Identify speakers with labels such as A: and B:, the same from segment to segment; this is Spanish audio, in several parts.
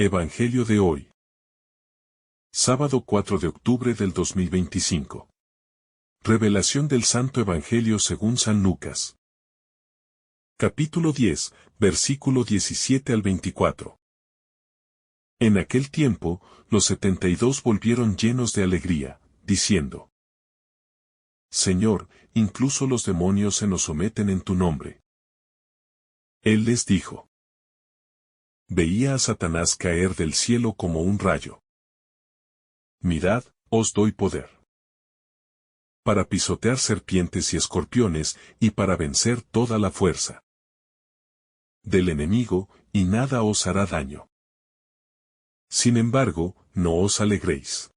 A: Evangelio de hoy. Sábado 4 de octubre del 2025. Revelación del Santo Evangelio según San Lucas. Capítulo 10, versículo 17 al 24. En aquel tiempo, los 72 volvieron llenos de alegría, diciendo: Señor, incluso los demonios se nos someten en tu nombre. Él les dijo: Veía a Satanás caer del cielo como un rayo. Mirad, os doy poder para pisotear serpientes y escorpiones, y para vencer toda la fuerza del enemigo, y nada os hará daño. Sin embargo, no os alegréis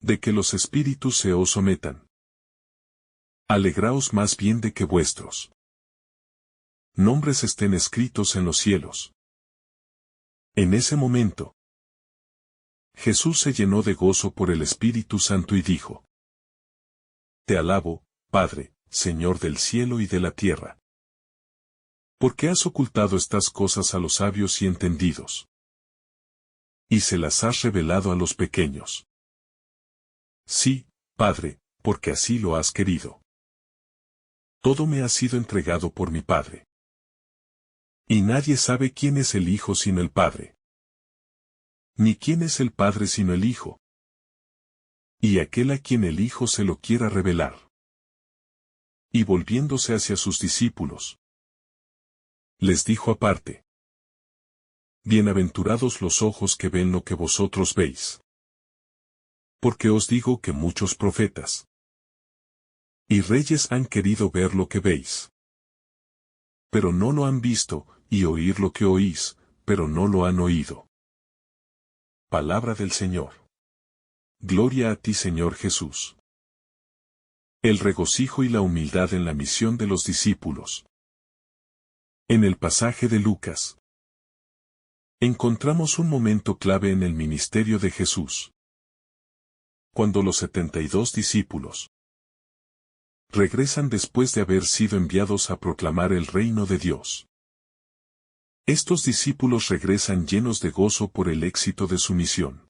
A: de que los espíritus se os sometan. Alegraos más bien de que vuestros nombres estén escritos en los cielos. En ese momento, Jesús se llenó de gozo por el Espíritu Santo y dijo: Te alabo, Padre, Señor del cielo y de la tierra, porque has ocultado estas cosas a los sabios y entendidos, y se las has revelado a los pequeños. Sí, Padre, porque así lo has querido. Todo me ha sido entregado por mi Padre. Y nadie sabe quién es el Hijo sino el Padre, ni quién es el Padre sino el Hijo, y aquel a quien el Hijo se lo quiera revelar. Y volviéndose hacia sus discípulos, les dijo aparte: Bienaventurados los ojos que ven lo que vosotros veis. Porque os digo que muchos profetas y reyes han querido ver lo que veis, pero no lo han visto, y oír lo que oís, pero no lo han oído. Palabra del Señor. Gloria a ti, Señor Jesús. El regocijo y la humildad en la misión de los discípulos. En el pasaje de Lucas, encontramos un momento clave en el ministerio de Jesús. Cuando los 72 discípulos regresan después de haber sido enviados a proclamar el reino de Dios. Estos discípulos regresan llenos de gozo por el éxito de su misión.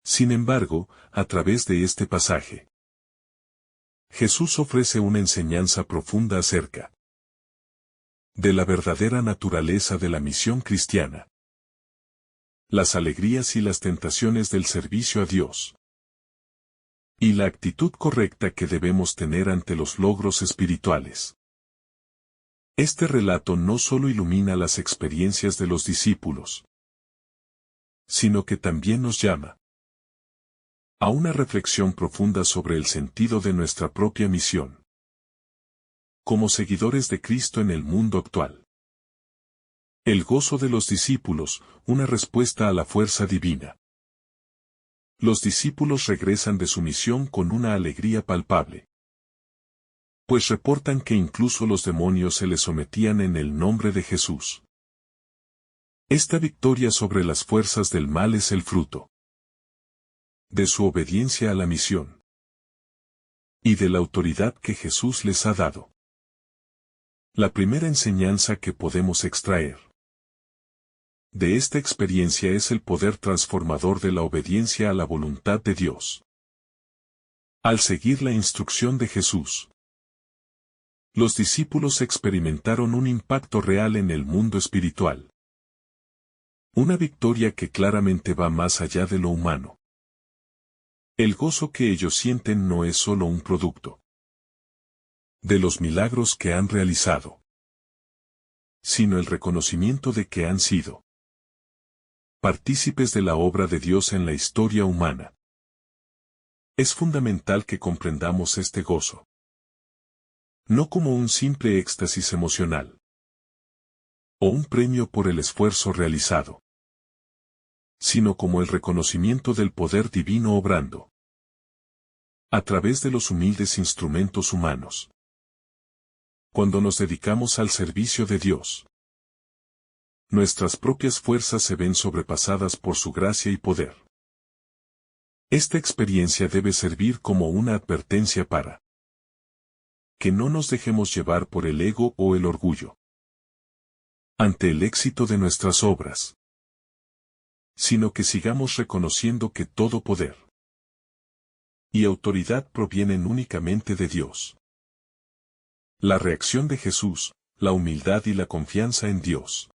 A: Sin embargo, a través de este pasaje, Jesús ofrece una enseñanza profunda acerca de la verdadera naturaleza de la misión cristiana, las alegrías y las tentaciones del servicio a Dios, y la actitud correcta que debemos tener ante los logros espirituales. Este relato no solo ilumina las experiencias de los discípulos, sino que también nos llama a una reflexión profunda sobre el sentido de nuestra propia misión como seguidores de Cristo en el mundo actual. El gozo de los discípulos, una respuesta a la fuerza divina. Los discípulos regresan de su misión con una alegría palpable, pues reportan que incluso los demonios se les sometían en el nombre de Jesús. Esta victoria sobre las fuerzas del mal es el fruto de su obediencia a la misión y de la autoridad que Jesús les ha dado. La primera enseñanza que podemos extraer de esta experiencia es el poder transformador de la obediencia a la voluntad de Dios. Al seguir la instrucción de Jesús, los discípulos experimentaron un impacto real en el mundo espiritual. Una victoria que claramente va más allá de lo humano. El gozo que ellos sienten no es solo un producto de los milagros que han realizado, sino el reconocimiento de que han sido partícipes de la obra de Dios en la historia humana. Es fundamental que comprendamos este gozo no como un simple éxtasis emocional o un premio por el esfuerzo realizado, sino como el reconocimiento del poder divino obrando a través de los humildes instrumentos humanos. Cuando nos dedicamos al servicio de Dios, nuestras propias fuerzas se ven sobrepasadas por su gracia y poder. Esta experiencia debe servir como una advertencia para que no nos dejemos llevar por el ego o el orgullo ante el éxito de nuestras obras, sino que sigamos reconociendo que todo poder y autoridad provienen únicamente de Dios. La reacción de Jesús, la humildad y la confianza en Dios.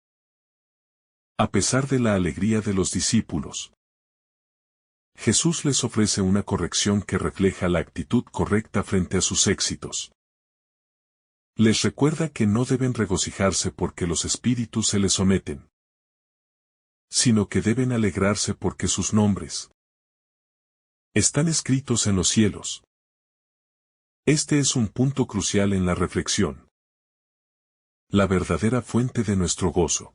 A: A pesar de la alegría de los discípulos, Jesús les ofrece una corrección que refleja la actitud correcta frente a sus éxitos. Les recuerda que no deben regocijarse porque los espíritus se les someten, sino que deben alegrarse porque sus nombres están escritos en los cielos. Este es un punto crucial en la reflexión. La verdadera fuente de nuestro gozo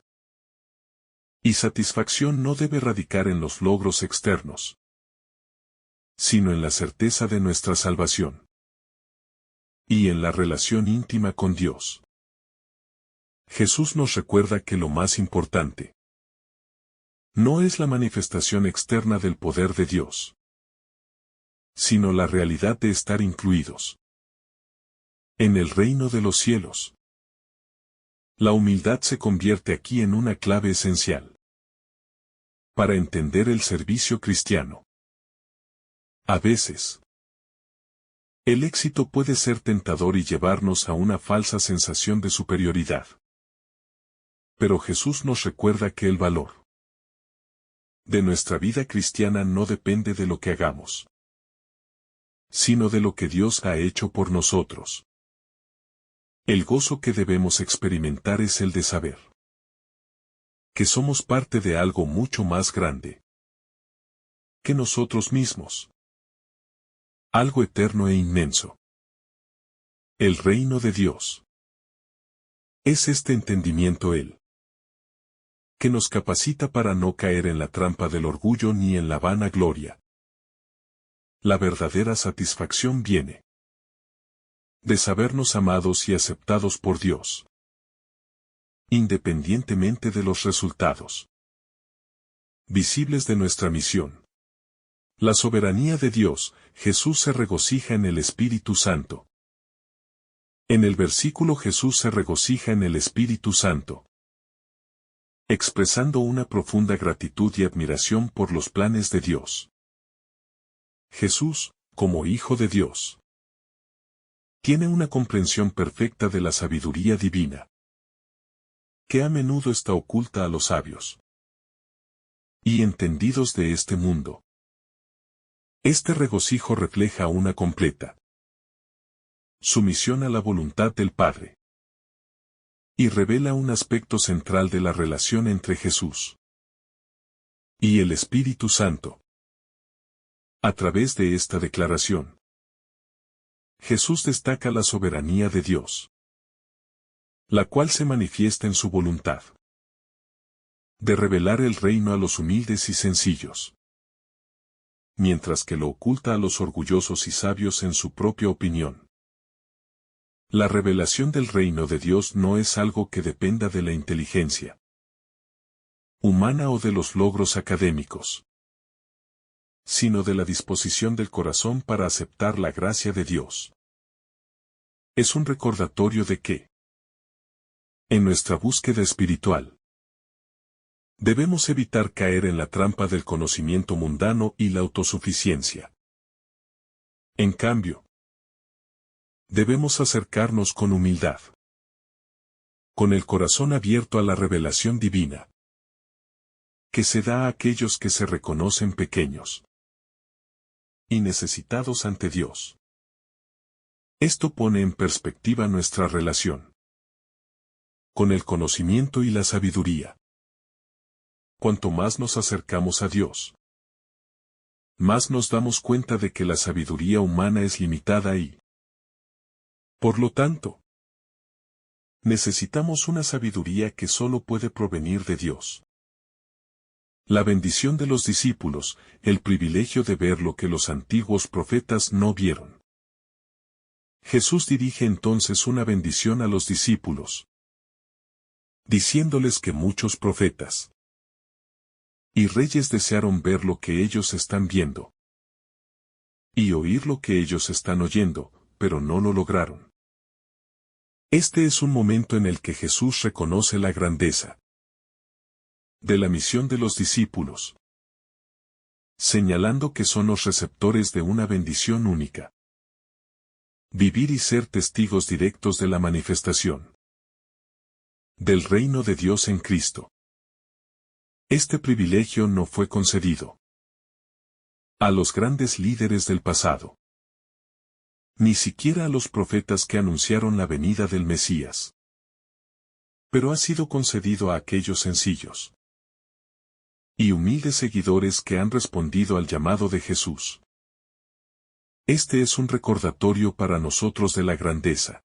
A: y satisfacción no debe radicar en los logros externos, sino en la certeza de nuestra salvación y en la relación íntima con Dios. Jesús nos recuerda que lo más importante no es la manifestación externa del poder de Dios, sino la realidad de estar incluidos en el reino de los cielos. La humildad se convierte aquí en una clave esencial para entender el servicio cristiano. A veces, el éxito puede ser tentador y llevarnos a una falsa sensación de superioridad. Pero Jesús nos recuerda que el valor de nuestra vida cristiana no depende de lo que hagamos, sino de lo que Dios ha hecho por nosotros. El gozo que debemos experimentar es el de saber que somos parte de algo mucho más grande que nosotros mismos. Algo eterno e inmenso. El reino de Dios. Es este entendimiento el que nos capacita para no caer en la trampa del orgullo ni en la vanagloria. La verdadera satisfacción viene de sabernos amados y aceptados por Dios, independientemente de los resultados visibles de nuestra misión. La soberanía de Dios, Jesús se regocija en el Espíritu Santo. En el versículo Jesús se regocija en el Espíritu Santo, expresando una profunda gratitud y admiración por los planes de Dios. Jesús, como Hijo de Dios, tiene una comprensión perfecta de la sabiduría divina, que a menudo está oculta a los sabios y entendidos de este mundo. Este regocijo refleja una completa sumisión a la voluntad del Padre y revela un aspecto central de la relación entre Jesús y el Espíritu Santo. A través de esta declaración, Jesús destaca la soberanía de Dios, la cual se manifiesta en su voluntad de revelar el reino a los humildes y sencillos, mientras que lo oculta a los orgullosos y sabios en su propia opinión. La revelación del reino de Dios no es algo que dependa de la inteligencia humana o de los logros académicos, sino de la disposición del corazón para aceptar la gracia de Dios. Es un recordatorio de que, en nuestra búsqueda espiritual, debemos evitar caer en la trampa del conocimiento mundano y la autosuficiencia. En cambio, debemos acercarnos con humildad, con el corazón abierto a la revelación divina, que se da a aquellos que se reconocen pequeños y necesitados ante Dios. Esto pone en perspectiva nuestra relación con el conocimiento y la sabiduría. Cuanto más nos acercamos a Dios, más nos damos cuenta de que la sabiduría humana es limitada y, por lo tanto, necesitamos una sabiduría que solo puede provenir de Dios. La bendición de los discípulos, el privilegio de ver lo que los antiguos profetas no vieron. Jesús dirige entonces una bendición a los discípulos, diciéndoles que muchos profetas y reyes desearon ver lo que ellos están viendo y oír lo que ellos están oyendo, pero no lo lograron. Este es un momento en el que Jesús reconoce la grandeza de la misión de los discípulos, señalando que son los receptores de una bendición única. Vivir y ser testigos directos de la manifestación del reino de Dios en Cristo. Este privilegio no fue concedido a los grandes líderes del pasado, ni siquiera a los profetas que anunciaron la venida del Mesías, pero ha sido concedido a aquellos sencillos y humildes seguidores que han respondido al llamado de Jesús. Este es un recordatorio para nosotros de la grandeza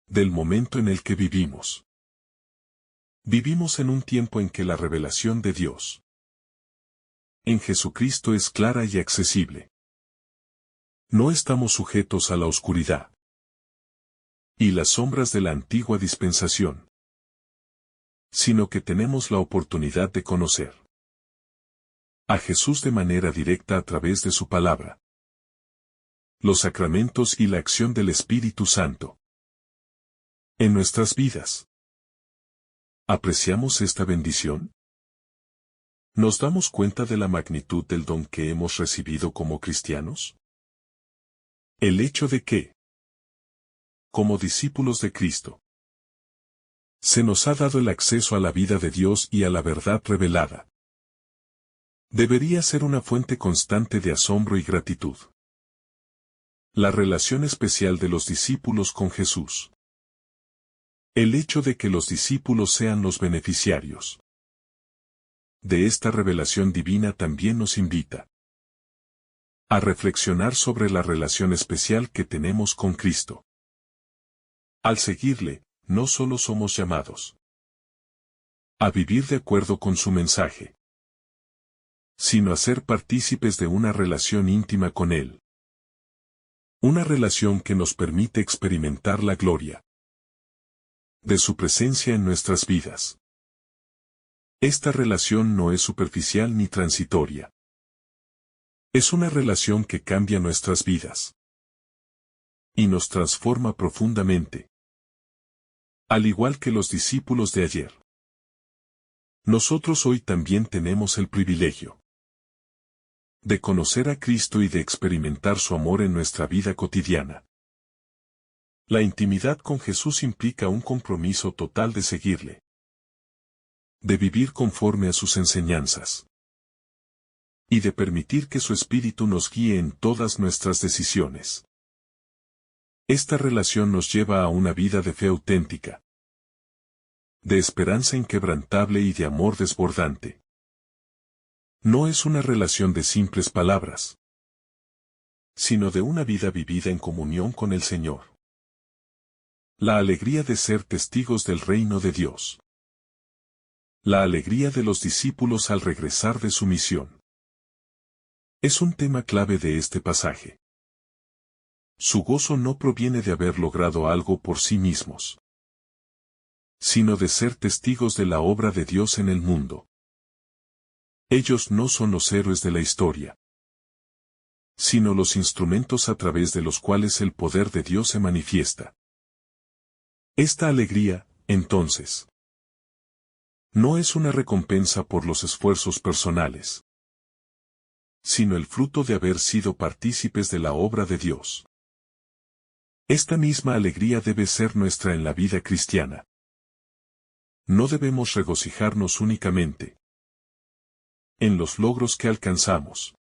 A: del momento en el que vivimos. Vivimos en un tiempo en que la revelación de Dios en Jesucristo es clara y accesible. No estamos sujetos a la oscuridad y las sombras de la antigua dispensación, sino que tenemos la oportunidad de conocer a Jesús de manera directa a través de su palabra, los sacramentos y la acción del Espíritu Santo en nuestras vidas. ¿Apreciamos esta bendición? ¿Nos damos cuenta de la magnitud del don que hemos recibido como cristianos? El hecho de que, como discípulos de Cristo, se nos ha dado el acceso a la vida de Dios y a la verdad revelada, debería ser una fuente constante de asombro y gratitud. La relación especial de los discípulos con Jesús. El hecho de que los discípulos sean los beneficiarios de esta revelación divina también nos invita a reflexionar sobre la relación especial que tenemos con Cristo. Al seguirle, no solo somos llamados a vivir de acuerdo con su mensaje, sino a ser partícipes de una relación íntima con Él. Una relación que nos permite experimentar la gloria de su presencia en nuestras vidas. Esta relación no es superficial ni transitoria. Es una relación que cambia nuestras vidas y nos transforma profundamente. Al igual que los discípulos de ayer, nosotros hoy también tenemos el privilegio de conocer a Cristo y de experimentar su amor en nuestra vida cotidiana. La intimidad con Jesús implica un compromiso total de seguirle, de vivir conforme a sus enseñanzas y de permitir que su Espíritu nos guíe en todas nuestras decisiones. Esta relación nos lleva a una vida de fe auténtica, de esperanza inquebrantable y de amor desbordante. No es una relación de simples palabras, sino de una vida vivida en comunión con el Señor. La alegría de ser testigos del reino de Dios. La alegría de los discípulos al regresar de su misión. Es un tema clave de este pasaje. Su gozo no proviene de haber logrado algo por sí mismos, sino de ser testigos de la obra de Dios en el mundo. Ellos no son los héroes de la historia, sino los instrumentos a través de los cuales el poder de Dios se manifiesta. Esta alegría, entonces, no es una recompensa por los esfuerzos personales, sino el fruto de haber sido partícipes de la obra de Dios. Esta misma alegría debe ser nuestra en la vida cristiana. No debemos regocijarnos únicamente en los logros que alcanzamos,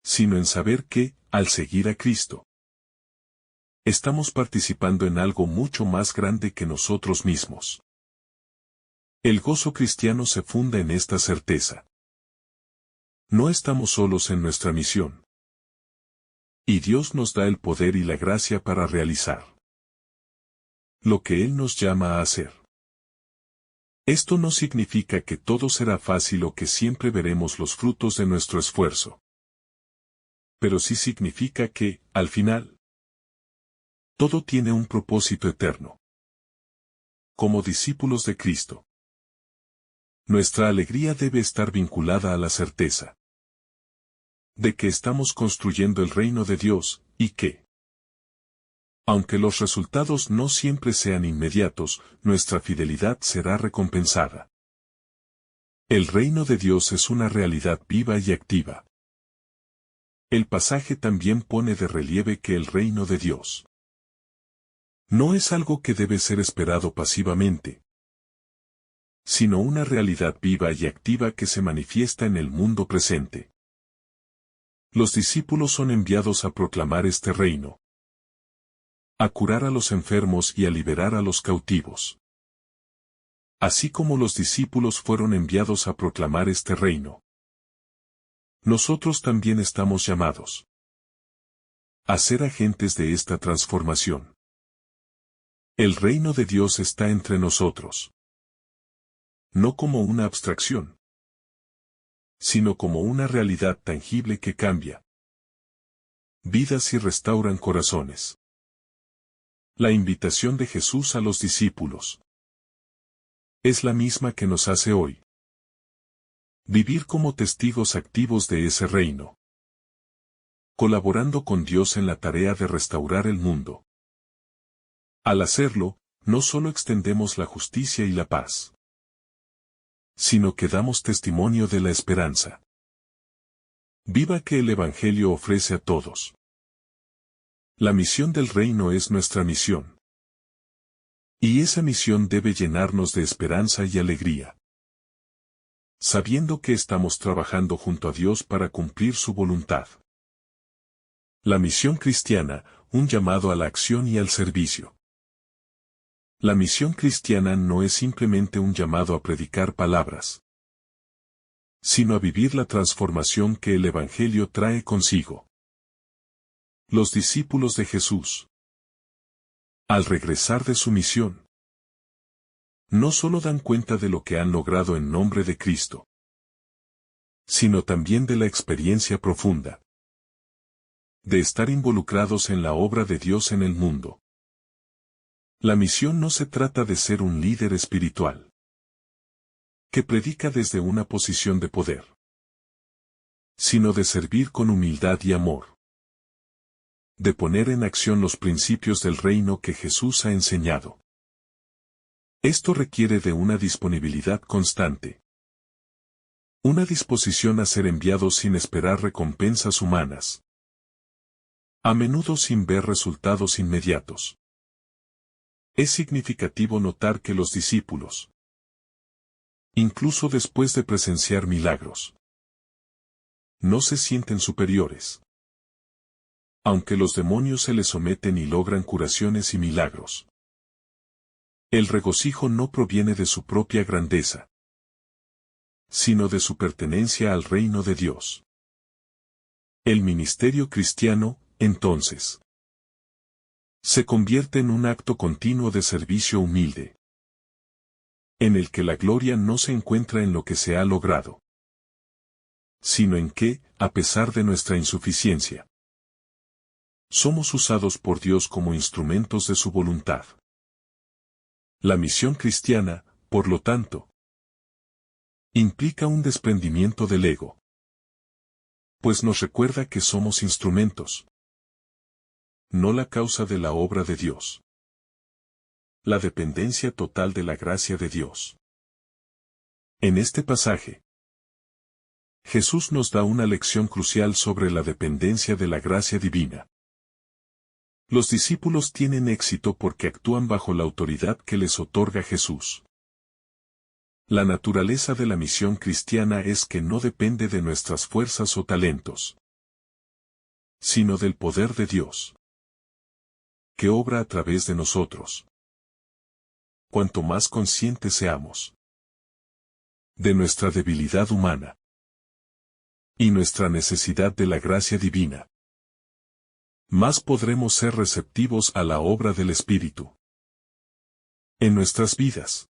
A: sino en saber que, al seguir a Cristo, estamos participando en algo mucho más grande que nosotros mismos. El gozo cristiano se funda en esta certeza. No estamos solos en nuestra misión, y Dios nos da el poder y la gracia para realizar lo que Él nos llama a hacer. Esto no significa que todo será fácil o que siempre veremos los frutos de nuestro esfuerzo. Pero sí significa que, al final, todo tiene un propósito eterno. Como discípulos de Cristo, nuestra alegría debe estar vinculada a la certeza de que estamos construyendo el reino de Dios, y que, aunque los resultados no siempre sean inmediatos, nuestra fidelidad será recompensada. El reino de Dios es una realidad viva y activa. El pasaje también pone de relieve que el reino de Dios no es algo que debe ser esperado pasivamente, sino una realidad viva y activa que se manifiesta en el mundo presente. Los discípulos son enviados a proclamar este reino, a curar a los enfermos y a liberar a los cautivos. Así como los discípulos fueron enviados a proclamar este reino, nosotros también estamos llamados a ser agentes de esta transformación. El reino de Dios está entre nosotros, no como una abstracción, sino como una realidad tangible que cambia vidas y restauran corazones. La invitación de Jesús a los discípulos es la misma que nos hace hoy. Vivir como testigos activos de ese reino, colaborando con Dios en la tarea de restaurar el mundo. Al hacerlo, no solo extendemos la justicia y la paz, sino que damos testimonio de la esperanza viva que el Evangelio ofrece a todos. La misión del reino es nuestra misión. Y esa misión debe llenarnos de esperanza y alegría, sabiendo que estamos trabajando junto a Dios para cumplir su voluntad. La misión cristiana, un llamado a la acción y al servicio. La misión cristiana no es simplemente un llamado a predicar palabras, sino a vivir la transformación que el Evangelio trae consigo. Los discípulos de Jesús, al regresar de su misión, no solo dan cuenta de lo que han logrado en nombre de Cristo, sino también de la experiencia profunda de estar involucrados en la obra de Dios en el mundo. La misión no se trata de ser un líder espiritual que predica desde una posición de poder, sino de servir con humildad y amor, de poner en acción los principios del reino que Jesús ha enseñado. Esto requiere de una disponibilidad constante, una disposición a ser enviados sin esperar recompensas humanas, a menudo sin ver resultados inmediatos. Es significativo notar que los discípulos, incluso después de presenciar milagros, no se sienten superiores. Aunque los demonios se les someten y logran curaciones y milagros, el regocijo no proviene de su propia grandeza, sino de su pertenencia al reino de Dios. El ministerio cristiano, entonces, se convierte en un acto continuo de servicio humilde, en el que la gloria no se encuentra en lo que se ha logrado, sino en que, a pesar de nuestra insuficiencia, somos usados por Dios como instrumentos de su voluntad. La misión cristiana, por lo tanto, implica un desprendimiento del ego, pues nos recuerda que somos instrumentos, no la causa de la obra de Dios. La dependencia total de la gracia de Dios. En este pasaje, Jesús nos da una lección crucial sobre la dependencia de la gracia divina. Los discípulos tienen éxito porque actúan bajo la autoridad que les otorga Jesús. La naturaleza de la misión cristiana es que no depende de nuestras fuerzas o talentos, sino del poder de Dios, que obra a través de nosotros. Cuanto más conscientes seamos de nuestra debilidad humana y nuestra necesidad de la gracia divina, más podremos ser receptivos a la obra del Espíritu en nuestras vidas.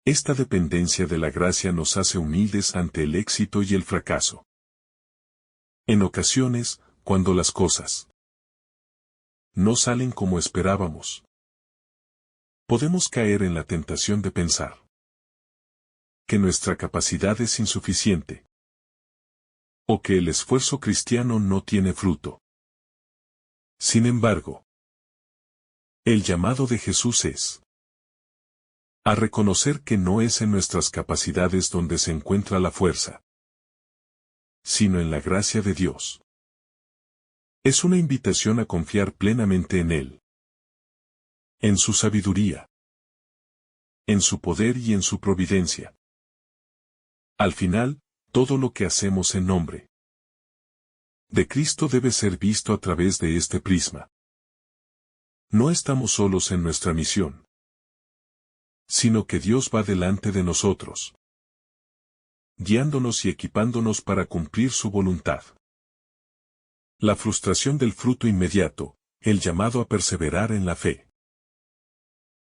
A: Esta dependencia de la gracia nos hace humildes ante el éxito y el fracaso. En ocasiones, cuando las cosas no salen como esperábamos, podemos caer en la tentación de pensar que nuestra capacidad es insuficiente, o que el esfuerzo cristiano no tiene fruto. Sin embargo, el llamado de Jesús es A reconocer que no es en nuestras capacidades donde se encuentra la fuerza, sino en la gracia de Dios. Es una invitación a confiar plenamente en Él, en su sabiduría, en su poder y en su providencia. Al final, todo lo que hacemos en nombre de Cristo debe ser visto a través de este prisma. No estamos solos en nuestra misión, sino que Dios va delante de nosotros, guiándonos y equipándonos para cumplir su voluntad. La frustración del fruto inmediato, el llamado a perseverar en la fe.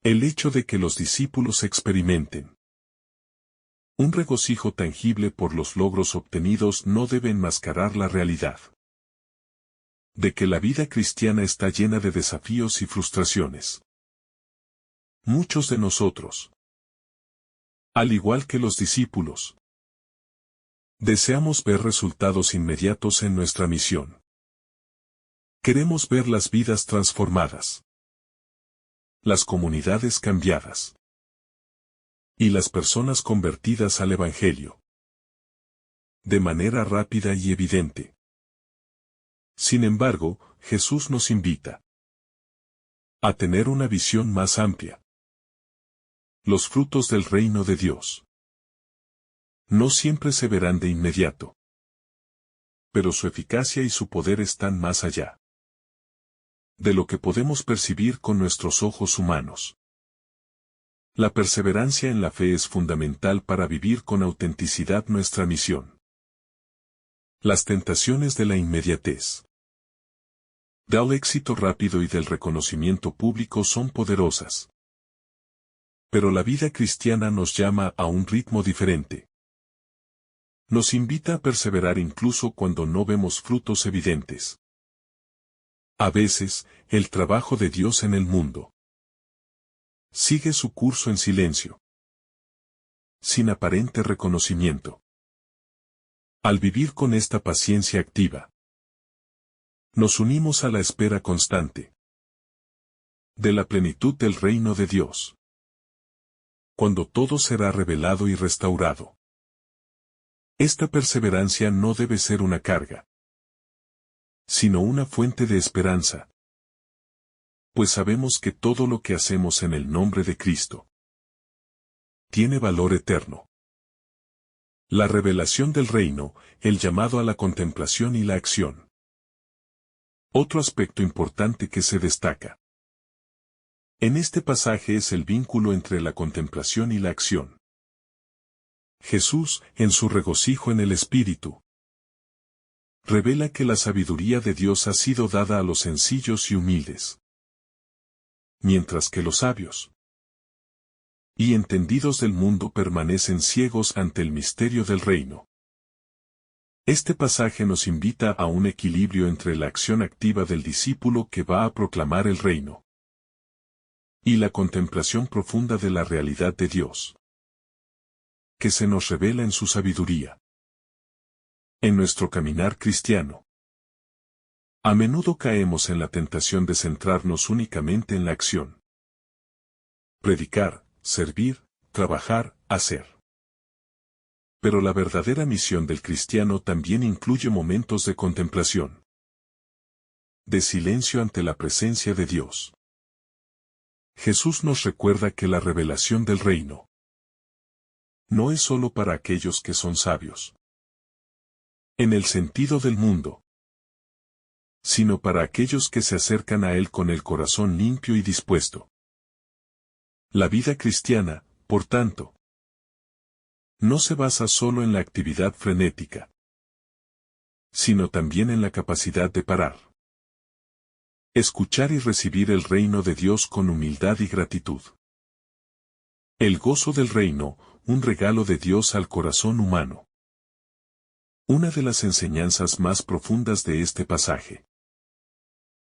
A: El hecho de que los discípulos experimenten un regocijo tangible por los logros obtenidos no debe enmascarar la realidad de que la vida cristiana está llena de desafíos y frustraciones. Muchos de nosotros, al igual que los discípulos, deseamos ver resultados inmediatos en nuestra misión. Queremos ver las vidas transformadas, las comunidades cambiadas y las personas convertidas al Evangelio de manera rápida y evidente. Sin embargo, Jesús nos invita a tener una visión más amplia. Los frutos del reino de Dios no siempre se verán de inmediato, pero su eficacia y su poder están más allá de lo que podemos percibir con nuestros ojos humanos. La perseverancia en la fe es fundamental para vivir con autenticidad nuestra misión. Las tentaciones de la inmediatez, del éxito rápido y del reconocimiento público son poderosas. Pero la vida cristiana nos llama a un ritmo diferente. Nos invita a perseverar incluso cuando no vemos frutos evidentes. A veces, el trabajo de Dios en el mundo sigue su curso en silencio, sin aparente reconocimiento. Al vivir con esta paciencia activa, nos unimos a la espera constante de la plenitud del reino de Dios, cuando todo será revelado y restaurado. Esta perseverancia no debe ser una carga, sino una fuente de esperanza, pues sabemos que todo lo que hacemos en el nombre de Cristo tiene valor eterno. La revelación del reino, el llamado a la contemplación y la acción. Otro aspecto importante que se destaca en este pasaje es el vínculo entre la contemplación y la acción. Jesús, en su regocijo en el Espíritu, revela que la sabiduría de Dios ha sido dada a los sencillos y humildes, mientras que los sabios y entendidos del mundo permanecen ciegos ante el misterio del reino. Este pasaje nos invita a un equilibrio entre la acción activa del discípulo que va a proclamar el reino y la contemplación profunda de la realidad de Dios, que se nos revela en su sabiduría. En nuestro caminar cristiano, a menudo caemos en la tentación de centrarnos únicamente en la acción. Predicar, servir, trabajar, hacer. Pero la verdadera misión del cristiano también incluye momentos de contemplación, de silencio ante la presencia de Dios. Jesús nos recuerda que la revelación del reino no es sólo para aquellos que son sabios, en el sentido del mundo, sino para aquellos que se acercan a Él con el corazón limpio y dispuesto. La vida cristiana, por tanto, no se basa solo en la actividad frenética, sino también en la capacidad de parar, escuchar y recibir el reino de Dios con humildad y gratitud. El gozo del reino, un regalo de Dios al corazón humano. Una de las enseñanzas más profundas de este pasaje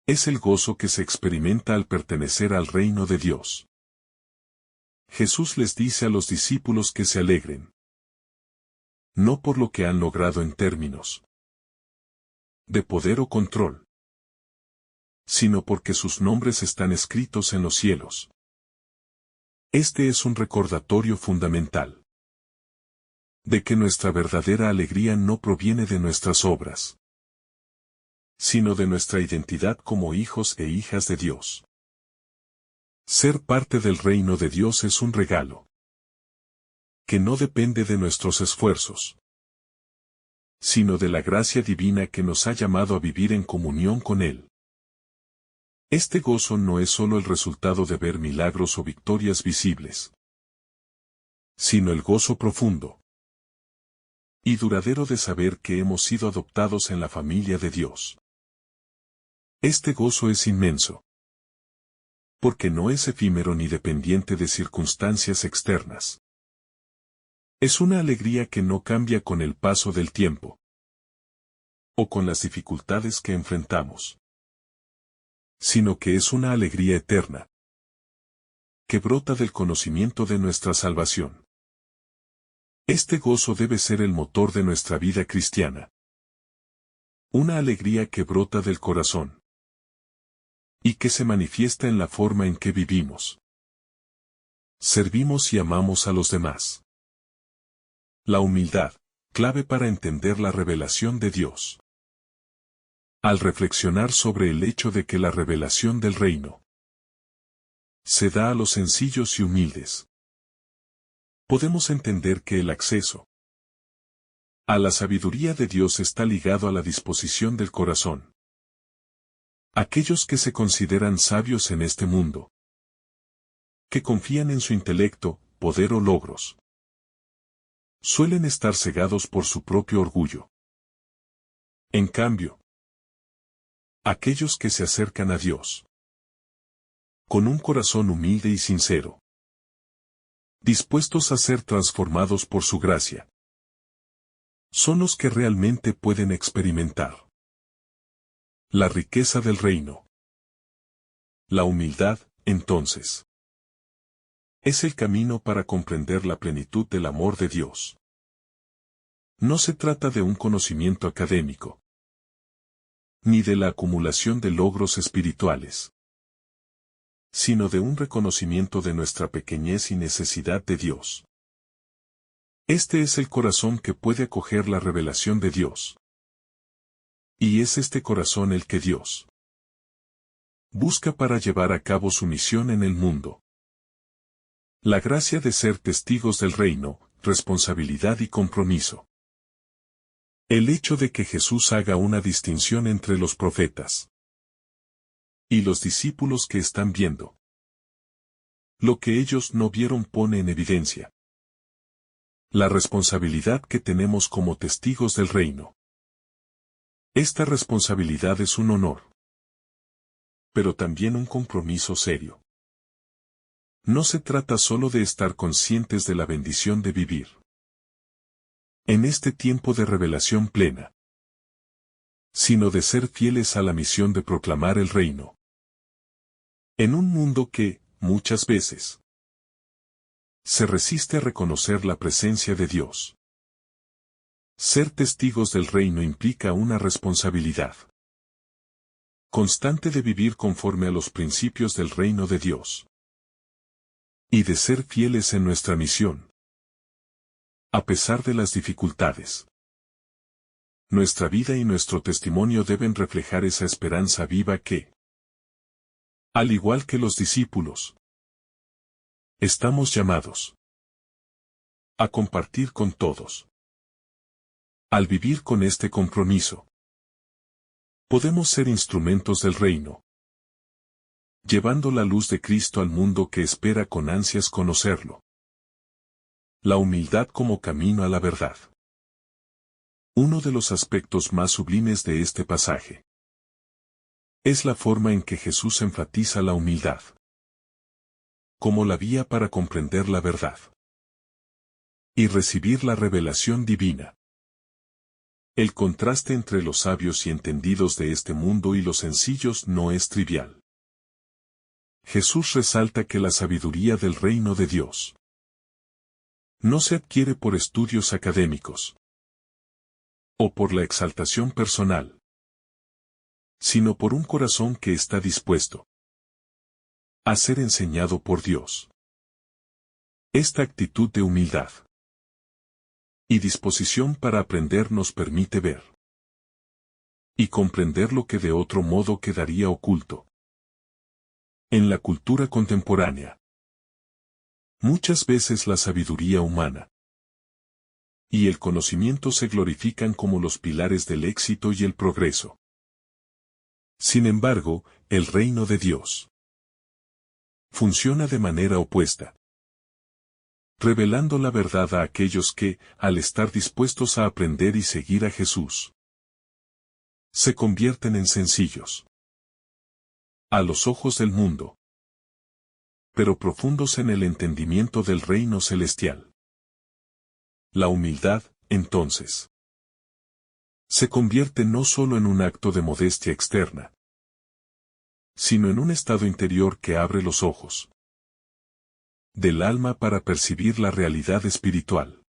A: es el gozo que se experimenta al pertenecer al reino de Dios. Jesús les dice a los discípulos que se alegren, no por lo que han logrado en términos de poder o control, sino porque sus nombres están escritos en los cielos. Este es un recordatorio fundamental de que nuestra verdadera alegría no proviene de nuestras obras, sino de nuestra identidad como hijos e hijas de Dios. Ser parte del reino de Dios es un regalo que no depende de nuestros esfuerzos, sino de la gracia divina que nos ha llamado a vivir en comunión con Él. Este gozo no es solo el resultado de ver milagros o victorias visibles, sino el gozo profundo y duradero de saber que hemos sido adoptados en la familia de Dios. Este gozo es inmenso, porque no es efímero ni dependiente de circunstancias externas. Es una alegría que no cambia con el paso del tiempo o con las dificultades que enfrentamos, sino que es una alegría eterna que brota del conocimiento de nuestra salvación. Este gozo debe ser el motor de nuestra vida cristiana. Una alegría que brota del corazón y que se manifiesta en la forma en que vivimos, servimos y amamos a los demás. La humildad, clave para entender la revelación de Dios. Al reflexionar sobre el hecho de que la revelación del reino se da a los sencillos y humildes, podemos entender que el acceso a la sabiduría de Dios está ligado a la disposición del corazón. Aquellos que se consideran sabios en este mundo, que confían en su intelecto, poder o logros, suelen estar cegados por su propio orgullo. En cambio, aquellos que se acercan a Dios con un corazón humilde y sincero, dispuestos a ser transformados por su gracia, son los que realmente pueden experimentar la riqueza del reino. La humildad, entonces, es el camino para comprender la plenitud del amor de Dios. No se trata de un conocimiento académico, ni de la acumulación de logros espirituales, sino de un reconocimiento de nuestra pequeñez y necesidad de Dios. Este es el corazón que puede acoger la revelación de Dios. Y es este corazón el que Dios busca para llevar a cabo su misión en el mundo. La gracia de ser testigos del reino, responsabilidad y compromiso. El hecho de que Jesús haga una distinción entre los profetas y los discípulos que están viendo lo que ellos no vieron pone en evidencia la responsabilidad que tenemos como testigos del reino. Esta responsabilidad es un honor, pero también un compromiso serio. No se trata solo de estar conscientes de la bendición de vivir en este tiempo de revelación plena, sino de ser fieles a la misión de proclamar el reino. En un mundo que, muchas veces, se resiste a reconocer la presencia de Dios. Ser testigos del reino implica una responsabilidad constante de vivir conforme a los principios del reino de Dios y de ser fieles en nuestra misión, a pesar de las dificultades. Nuestra vida y nuestro testimonio deben reflejar esa esperanza viva que, al igual que los discípulos, estamos llamados a compartir con todos. Al vivir con este compromiso, podemos ser instrumentos del reino, llevando la luz de Cristo al mundo que espera con ansias conocerlo. La humildad como camino a la verdad. Uno de los aspectos más sublimes de este pasaje es la forma en que Jesús enfatiza la humildad como la vía para comprender la verdad y recibir la revelación divina. El contraste entre los sabios y entendidos de este mundo y los sencillos no es trivial. Jesús resalta que la sabiduría del reino de Dios no se adquiere por estudios académicos o por la exaltación personal, sino por un corazón que está dispuesto a ser enseñado por Dios. Esta actitud de humildad y disposición para aprender nos permite ver y comprender lo que de otro modo quedaría oculto. En la cultura contemporánea, muchas veces la sabiduría humana y el conocimiento se glorifican como los pilares del éxito y el progreso. Sin embargo, el reino de Dios funciona de manera opuesta, revelando la verdad a aquellos que, al estar dispuestos a aprender y seguir a Jesús, se convierten en sencillos a los ojos del mundo, pero profundos en el entendimiento del reino celestial. La humildad, entonces, se convierte no solo en un acto de modestia externa, sino en un estado interior que abre los ojos del alma para percibir la realidad espiritual.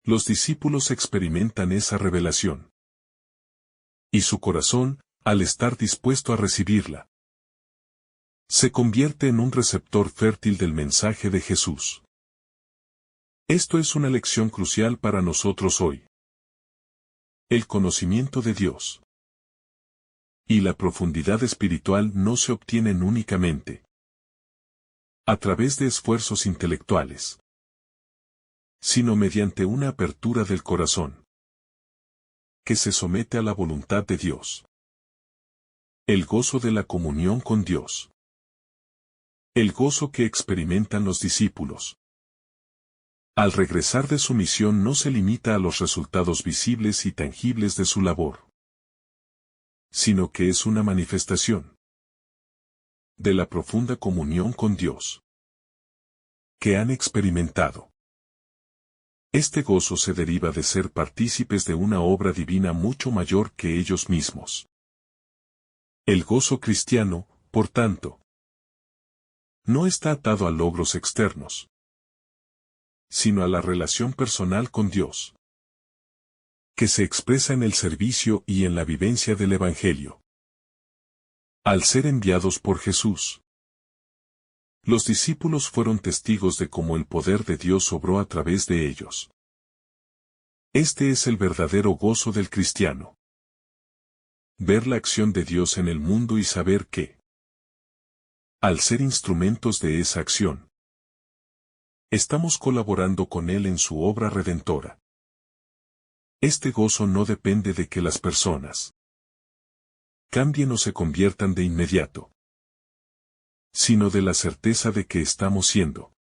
A: Los discípulos experimentan esa revelación, y su corazón, al estar dispuesto a recibirla, se convierte en un receptor fértil del mensaje de Jesús. Esto es una lección crucial para nosotros hoy. El conocimiento de Dios y la profundidad espiritual no se obtienen únicamente a través de esfuerzos intelectuales, sino mediante una apertura del corazón que se somete a la voluntad de Dios. El gozo de la comunión con Dios. El gozo que experimentan los discípulos al regresar de su misión no se limita a los resultados visibles y tangibles de su labor, sino que es una manifestación de la profunda comunión con Dios que han experimentado. Este gozo se deriva de ser partícipes de una obra divina mucho mayor que ellos mismos. El gozo cristiano, por tanto, no está atado a logros externos, sino a la relación personal con Dios, que se expresa en el servicio y en la vivencia del Evangelio. Al ser enviados por Jesús, los discípulos fueron testigos de cómo el poder de Dios obró a través de ellos. Este es el verdadero gozo del cristiano. Ver la acción de Dios en el mundo y saber que, al ser instrumentos de esa acción, estamos colaborando con Él en su obra redentora. Este gozo no depende de que las personas cambien o se conviertan de inmediato, sino de la certeza de que estamos siendo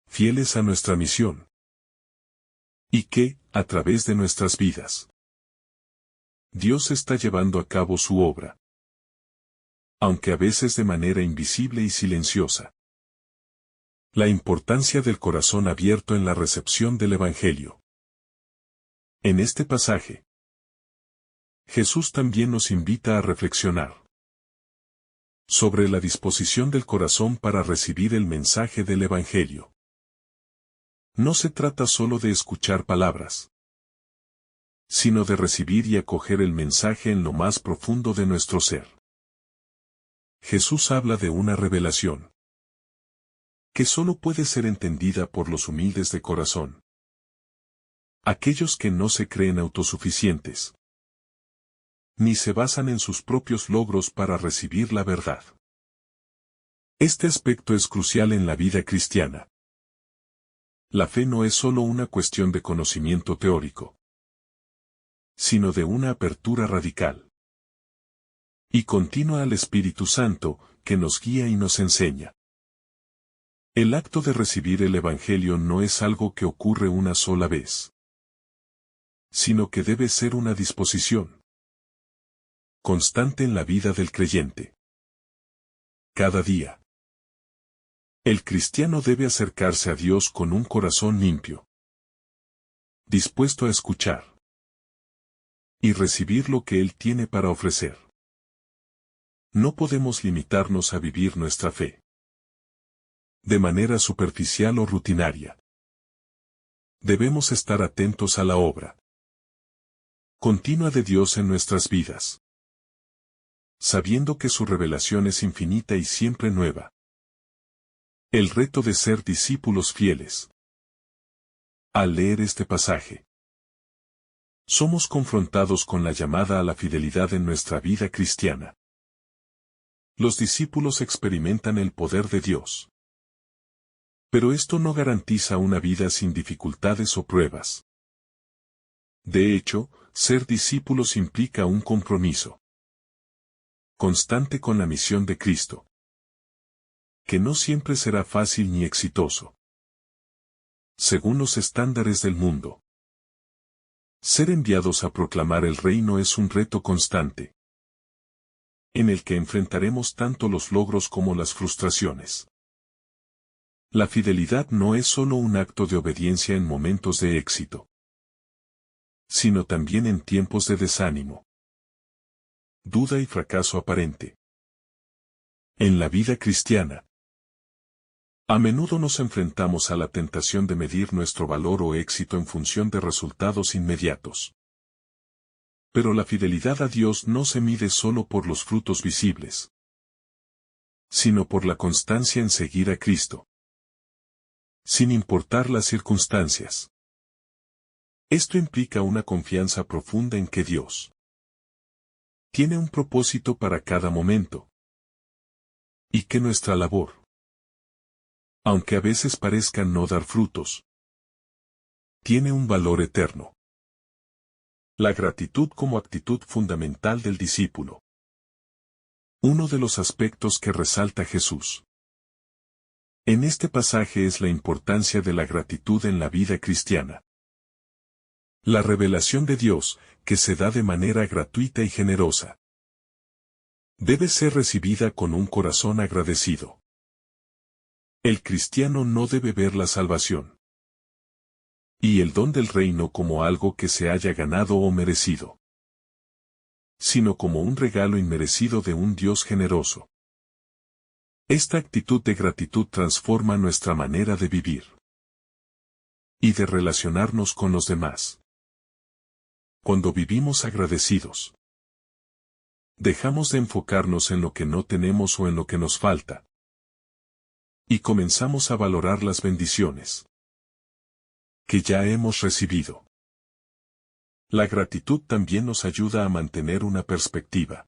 A: fieles a nuestra misión, y que, a través de nuestras vidas, Dios está llevando a cabo su obra, aunque a veces de manera invisible y silenciosa. La importancia del corazón abierto en la recepción del Evangelio. En este pasaje, Jesús también nos invita a reflexionar sobre la disposición del corazón para recibir el mensaje del Evangelio. No se trata solo de escuchar palabras, sino de recibir y acoger el mensaje en lo más profundo de nuestro ser. Jesús habla de una revelación que solo puede ser entendida por los humildes de corazón. Aquellos que no se creen autosuficientes, ni se basan en sus propios logros para recibir la verdad. Este aspecto es crucial en la vida cristiana. La fe no es solo una cuestión de conocimiento teórico, sino de una apertura radical y continua al Espíritu Santo, que nos guía y nos enseña. El acto de recibir el Evangelio no es algo que ocurre una sola vez, sino que debe ser una disposición constante en la vida del creyente. Cada día, el cristiano debe acercarse a Dios con un corazón limpio, dispuesto a escuchar y recibir lo que Él tiene para ofrecer. No podemos limitarnos a vivir nuestra fe de manera superficial o rutinaria. Debemos estar atentos a la obra continua de Dios en nuestras vidas, sabiendo que su revelación es infinita y siempre nueva. El reto de ser discípulos fieles. Al leer este pasaje, somos confrontados con la llamada a la fidelidad en nuestra vida cristiana. Los discípulos experimentan el poder de Dios. Pero esto no garantiza una vida sin dificultades o pruebas. De hecho, ser discípulos implica un compromiso constante con la misión de Cristo, que no siempre será fácil ni exitoso. Según los estándares del mundo, ser enviados a proclamar el reino es un reto constante, en el que enfrentaremos tanto los logros como las frustraciones. La fidelidad no es solo un acto de obediencia en momentos de éxito, sino también en tiempos de desánimo, duda y fracaso aparente. En la vida cristiana, a menudo nos enfrentamos a la tentación de medir nuestro valor o éxito en función de resultados inmediatos. Pero la fidelidad a Dios no se mide solo por los frutos visibles, sino por la constancia en seguir a Cristo, sin importar las circunstancias. Esto implica una confianza profunda en que Dios tiene un propósito para cada momento, y que nuestra labor, aunque a veces parezca no dar frutos, tiene un valor eterno. La gratitud como actitud fundamental del discípulo. Uno de los aspectos que resalta Jesús en este pasaje es la importancia de la gratitud en la vida cristiana. La revelación de Dios, que se da de manera gratuita y generosa, debe ser recibida con un corazón agradecido. El cristiano no debe ver la salvación y el don del reino como algo que se haya ganado o merecido, sino como un regalo inmerecido de un Dios generoso. Esta actitud de gratitud transforma nuestra manera de vivir y de relacionarnos con los demás. Cuando vivimos agradecidos, dejamos de enfocarnos en lo que no tenemos o en lo que nos falta, y comenzamos a valorar las bendiciones que ya hemos recibido. La gratitud también nos ayuda a mantener una perspectiva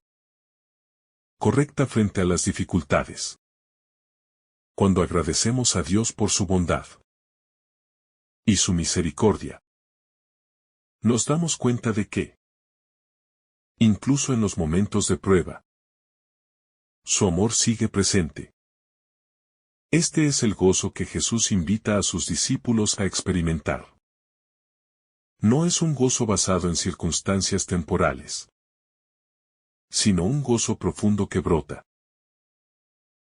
A: correcta frente a las dificultades. Cuando agradecemos a Dios por su bondad y su misericordia, nos damos cuenta de que, incluso en los momentos de prueba, su amor sigue presente. Este es el gozo que Jesús invita a sus discípulos a experimentar. No es un gozo basado en circunstancias temporales, sino un gozo profundo que brota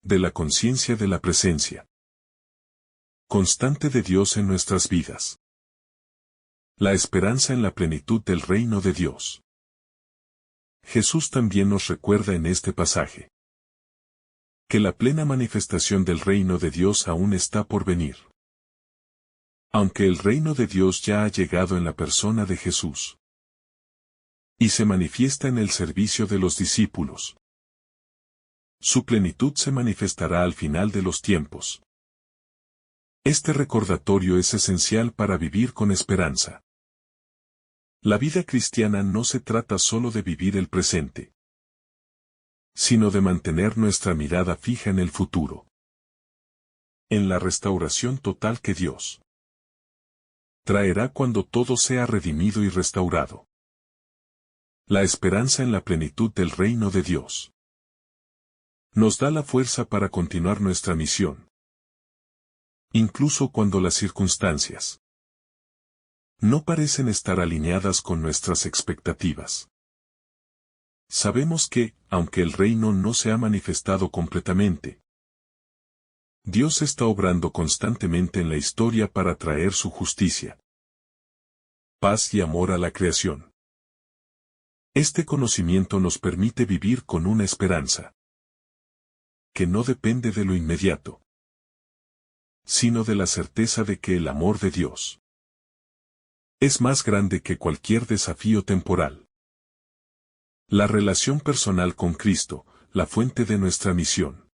A: de la conciencia de la presencia constante de Dios en nuestras vidas. La esperanza en la plenitud del reino de Dios. Jesús también nos recuerda en este pasaje que la plena manifestación del reino de Dios aún está por venir. Aunque el reino de Dios ya ha llegado en la persona de Jesús y se manifiesta en el servicio de los discípulos, su plenitud se manifestará al final de los tiempos. Este recordatorio es esencial para vivir con esperanza. La vida cristiana no se trata solo de vivir el presente, sino de mantener nuestra mirada fija en el futuro, en la restauración total que Dios traerá cuando todo sea redimido y restaurado. La esperanza en la plenitud del reino de Dios nos da la fuerza para continuar nuestra misión, incluso cuando las circunstancias no parecen estar alineadas con nuestras expectativas. Sabemos que, aunque el reino no se ha manifestado completamente, Dios está obrando constantemente en la historia para traer su justicia, paz y amor a la creación. Este conocimiento nos permite vivir con una esperanza que no depende de lo inmediato, sino de la certeza de que el amor de Dios es más grande que cualquier desafío temporal. La relación personal con Cristo, la fuente de nuestra misión,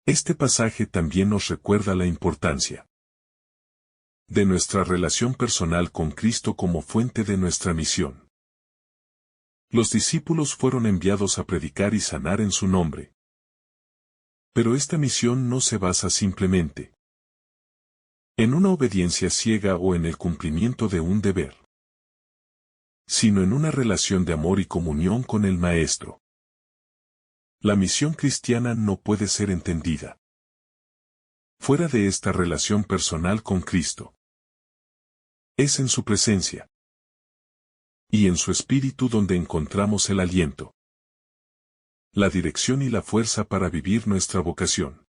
A: Este pasaje también nos recuerda la importancia de nuestra relación personal con Cristo como fuente de nuestra misión. Los discípulos fueron enviados a predicar y sanar en su nombre. Pero esta misión no se basa simplemente en una obediencia ciega o en el cumplimiento de un deber, sino en una relación de amor y comunión con el Maestro. La misión cristiana no puede ser entendida fuera de esta relación personal con Cristo. Es en su presencia y en su espíritu donde encontramos el aliento, la dirección y la fuerza para vivir nuestra vocación.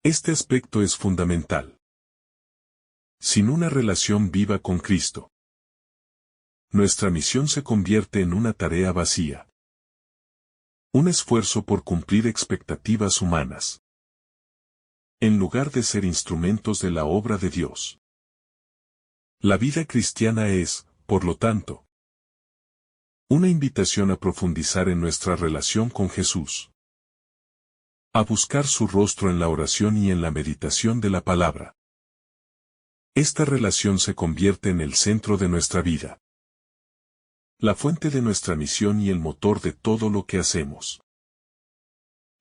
A: Este aspecto es fundamental. Sin una relación viva con Cristo, nuestra misión se convierte en una tarea vacía. Un esfuerzo por cumplir expectativas humanas, en lugar de ser instrumentos de la obra de Dios. La vida cristiana es, por lo tanto, una invitación a profundizar en nuestra relación con Jesús, a buscar su rostro en la oración y en la meditación de la palabra. Esta relación se convierte en el centro de nuestra vida, la fuente de nuestra misión y el motor de todo lo que hacemos.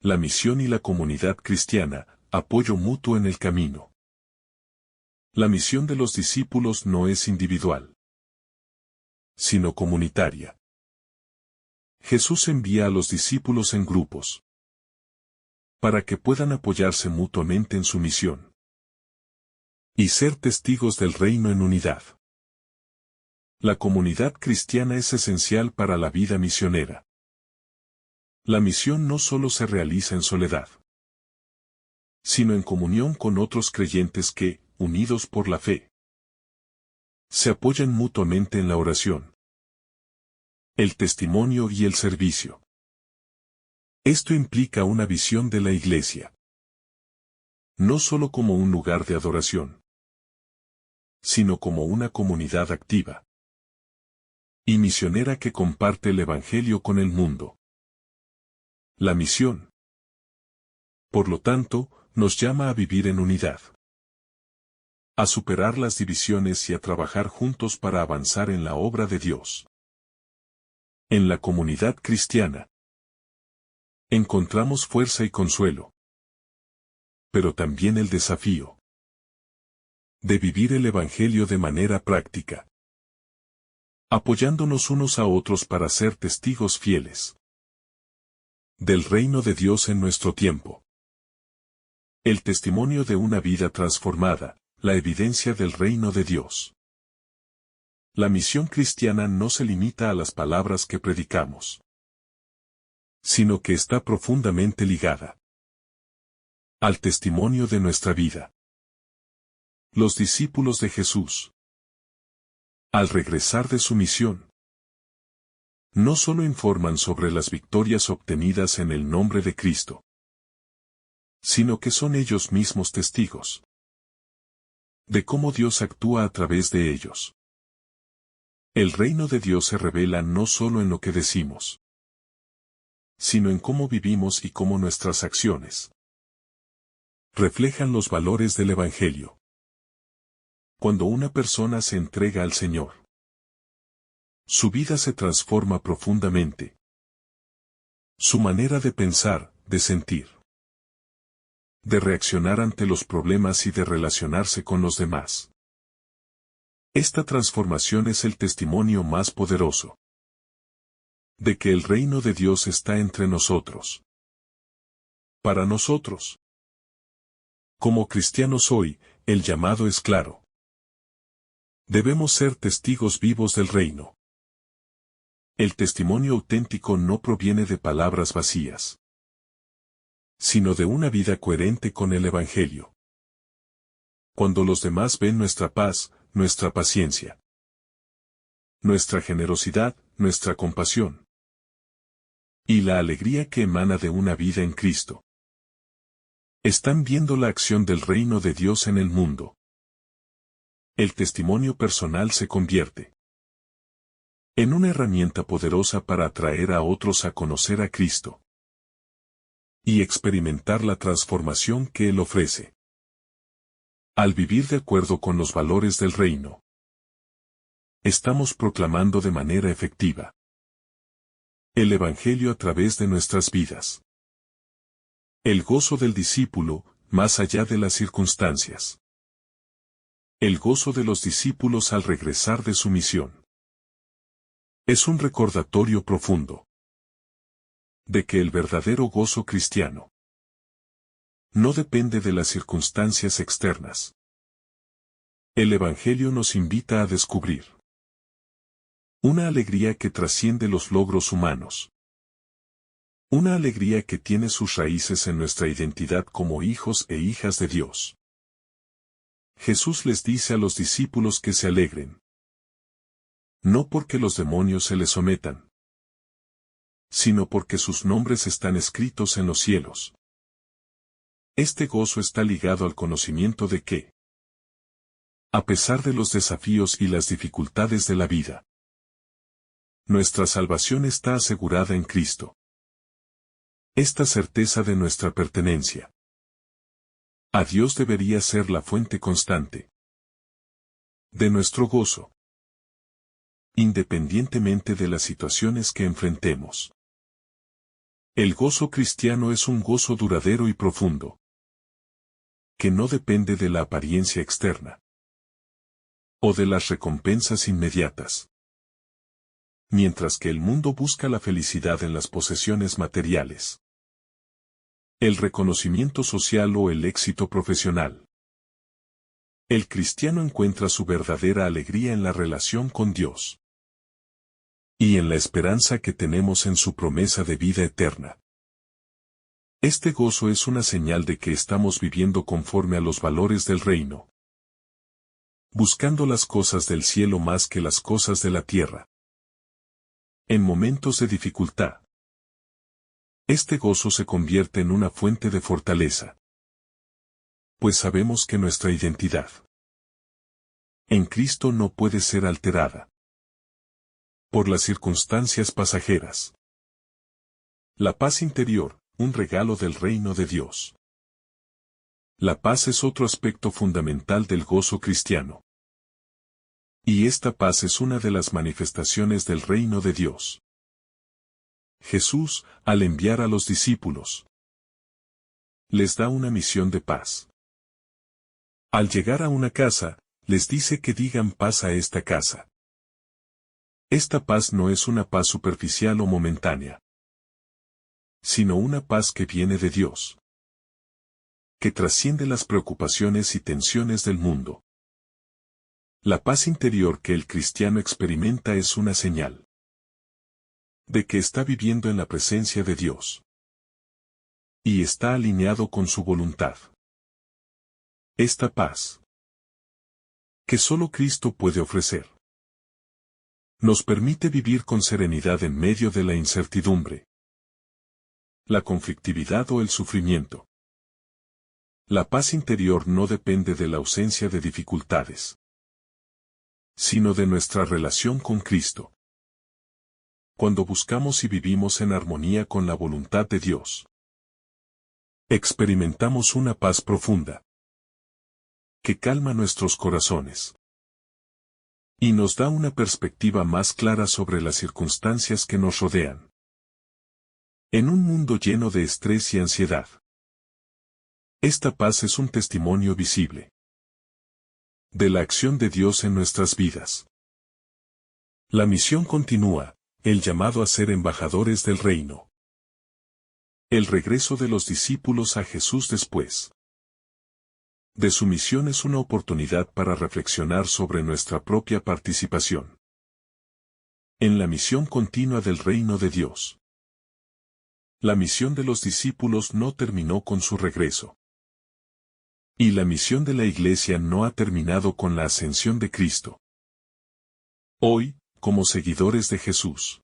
A: La misión y la comunidad cristiana, apoyo mutuo en el camino. La misión de los discípulos no es individual, sino comunitaria. Jesús envía a los discípulos en grupos, para que puedan apoyarse mutuamente en su misión y ser testigos del reino en unidad. La comunidad cristiana es esencial para la vida misionera. La misión no solo se realiza en soledad, sino en comunión con otros creyentes que, unidos por la fe, se apoyan mutuamente en la oración, el testimonio y el servicio. Esto implica una visión de la Iglesia, no solo como un lugar de adoración, sino como una comunidad activa y misionera que comparte el Evangelio con el mundo. La misión, por lo tanto, nos llama a vivir en unidad, a superar las divisiones y a trabajar juntos para avanzar en la obra de Dios. En la comunidad cristiana, encontramos fuerza y consuelo, pero también el desafío de vivir el Evangelio de manera práctica, apoyándonos unos a otros para ser testigos fieles del reino de Dios en nuestro tiempo. El testimonio de una vida transformada, la evidencia del reino de Dios. La misión cristiana no se limita a las palabras que predicamos, sino que está profundamente ligada al testimonio de nuestra vida. Los discípulos de Jesús, al regresar de su misión, no solo informan sobre las victorias obtenidas en el nombre de Cristo, sino que son ellos mismos testigos de cómo Dios actúa a través de ellos. El reino de Dios se revela no solo en lo que decimos, sino en cómo vivimos y cómo nuestras acciones reflejan los valores del Evangelio. Cuando una persona se entrega al Señor, su vida se transforma profundamente. Su manera de pensar, de sentir, de reaccionar ante los problemas y de relacionarse con los demás. Esta transformación es el testimonio más poderoso de que el reino de Dios está entre nosotros. Para nosotros, como cristianos hoy, el llamado es claro. Debemos ser testigos vivos del reino. El testimonio auténtico no proviene de palabras vacías, sino de una vida coherente con el Evangelio. Cuando los demás ven nuestra paz, nuestra paciencia, nuestra generosidad, nuestra compasión y la alegría que emana de una vida en Cristo, están viendo la acción del reino de Dios en el mundo. El testimonio personal se convierte en una herramienta poderosa para atraer a otros a conocer a Cristo. y experimentar la transformación que Él ofrece. Al vivir de acuerdo con los valores del reino, estamos proclamando de manera efectiva el Evangelio a través de nuestras vidas. El gozo del discípulo, más allá de las circunstancias. El gozo de los discípulos al regresar de su misión. Es un recordatorio profundo de que el verdadero gozo cristiano no depende de las circunstancias externas. El Evangelio nos invita a descubrir una alegría que trasciende los logros humanos. Una alegría que tiene sus raíces en nuestra identidad como hijos e hijas de Dios. Jesús les dice a los discípulos que se alegren. No porque los demonios se les sometan, sino porque sus nombres están escritos en los cielos. Este gozo está ligado al conocimiento de que, a pesar de los desafíos y las dificultades de la vida, nuestra salvación está asegurada en Cristo. Esta certeza de nuestra pertenencia a Dios debería ser la fuente constante de nuestro gozo, independientemente de las situaciones que enfrentemos. El gozo cristiano es un gozo duradero y profundo, que no depende de la apariencia externa o de las recompensas inmediatas. Mientras que el mundo busca la felicidad en las posesiones materiales, el reconocimiento social o el éxito profesional, el cristiano encuentra su verdadera alegría en la relación con Dios y en la esperanza que tenemos en su promesa de vida eterna. Este gozo es una señal de que estamos viviendo conforme a los valores del reino, buscando las cosas del cielo más que las cosas de la tierra. En momentos de dificultad, este gozo se convierte en una fuente de fortaleza, pues sabemos que nuestra identidad en Cristo no puede ser alterada por las circunstancias pasajeras. La paz interior, un regalo del reino de Dios. La paz es otro aspecto fundamental del gozo cristiano. Y esta paz es una de las manifestaciones del reino de Dios. Jesús, al enviar a los discípulos, les da una misión de paz. Al llegar a una casa, les dice que digan paz a esta casa. Esta paz no es una paz superficial o momentánea, sino una paz que viene de Dios, que trasciende las preocupaciones y tensiones del mundo. La paz interior que el cristiano experimenta es una señal de que está viviendo en la presencia de Dios y está alineado con su voluntad. Esta paz, que solo Cristo puede ofrecer, nos permite vivir con serenidad en medio de la incertidumbre, la conflictividad o el sufrimiento. La paz interior no depende de la ausencia de dificultades, sino de nuestra relación con Cristo. Cuando buscamos y vivimos en armonía con la voluntad de Dios, experimentamos una paz profunda que calma nuestros corazones y nos da una perspectiva más clara sobre las circunstancias que nos rodean. En un mundo lleno de estrés y ansiedad, esta paz es un testimonio visible de la acción de Dios en nuestras vidas. La misión continúa, el llamado a ser embajadores del reino. El regreso de los discípulos a Jesús después de su misión es una oportunidad para reflexionar sobre nuestra propia participación en la misión continua del reino de Dios. La misión de los discípulos no terminó con su regreso. Y la misión de la Iglesia no ha terminado con la ascensión de Cristo. Hoy, como seguidores de Jesús,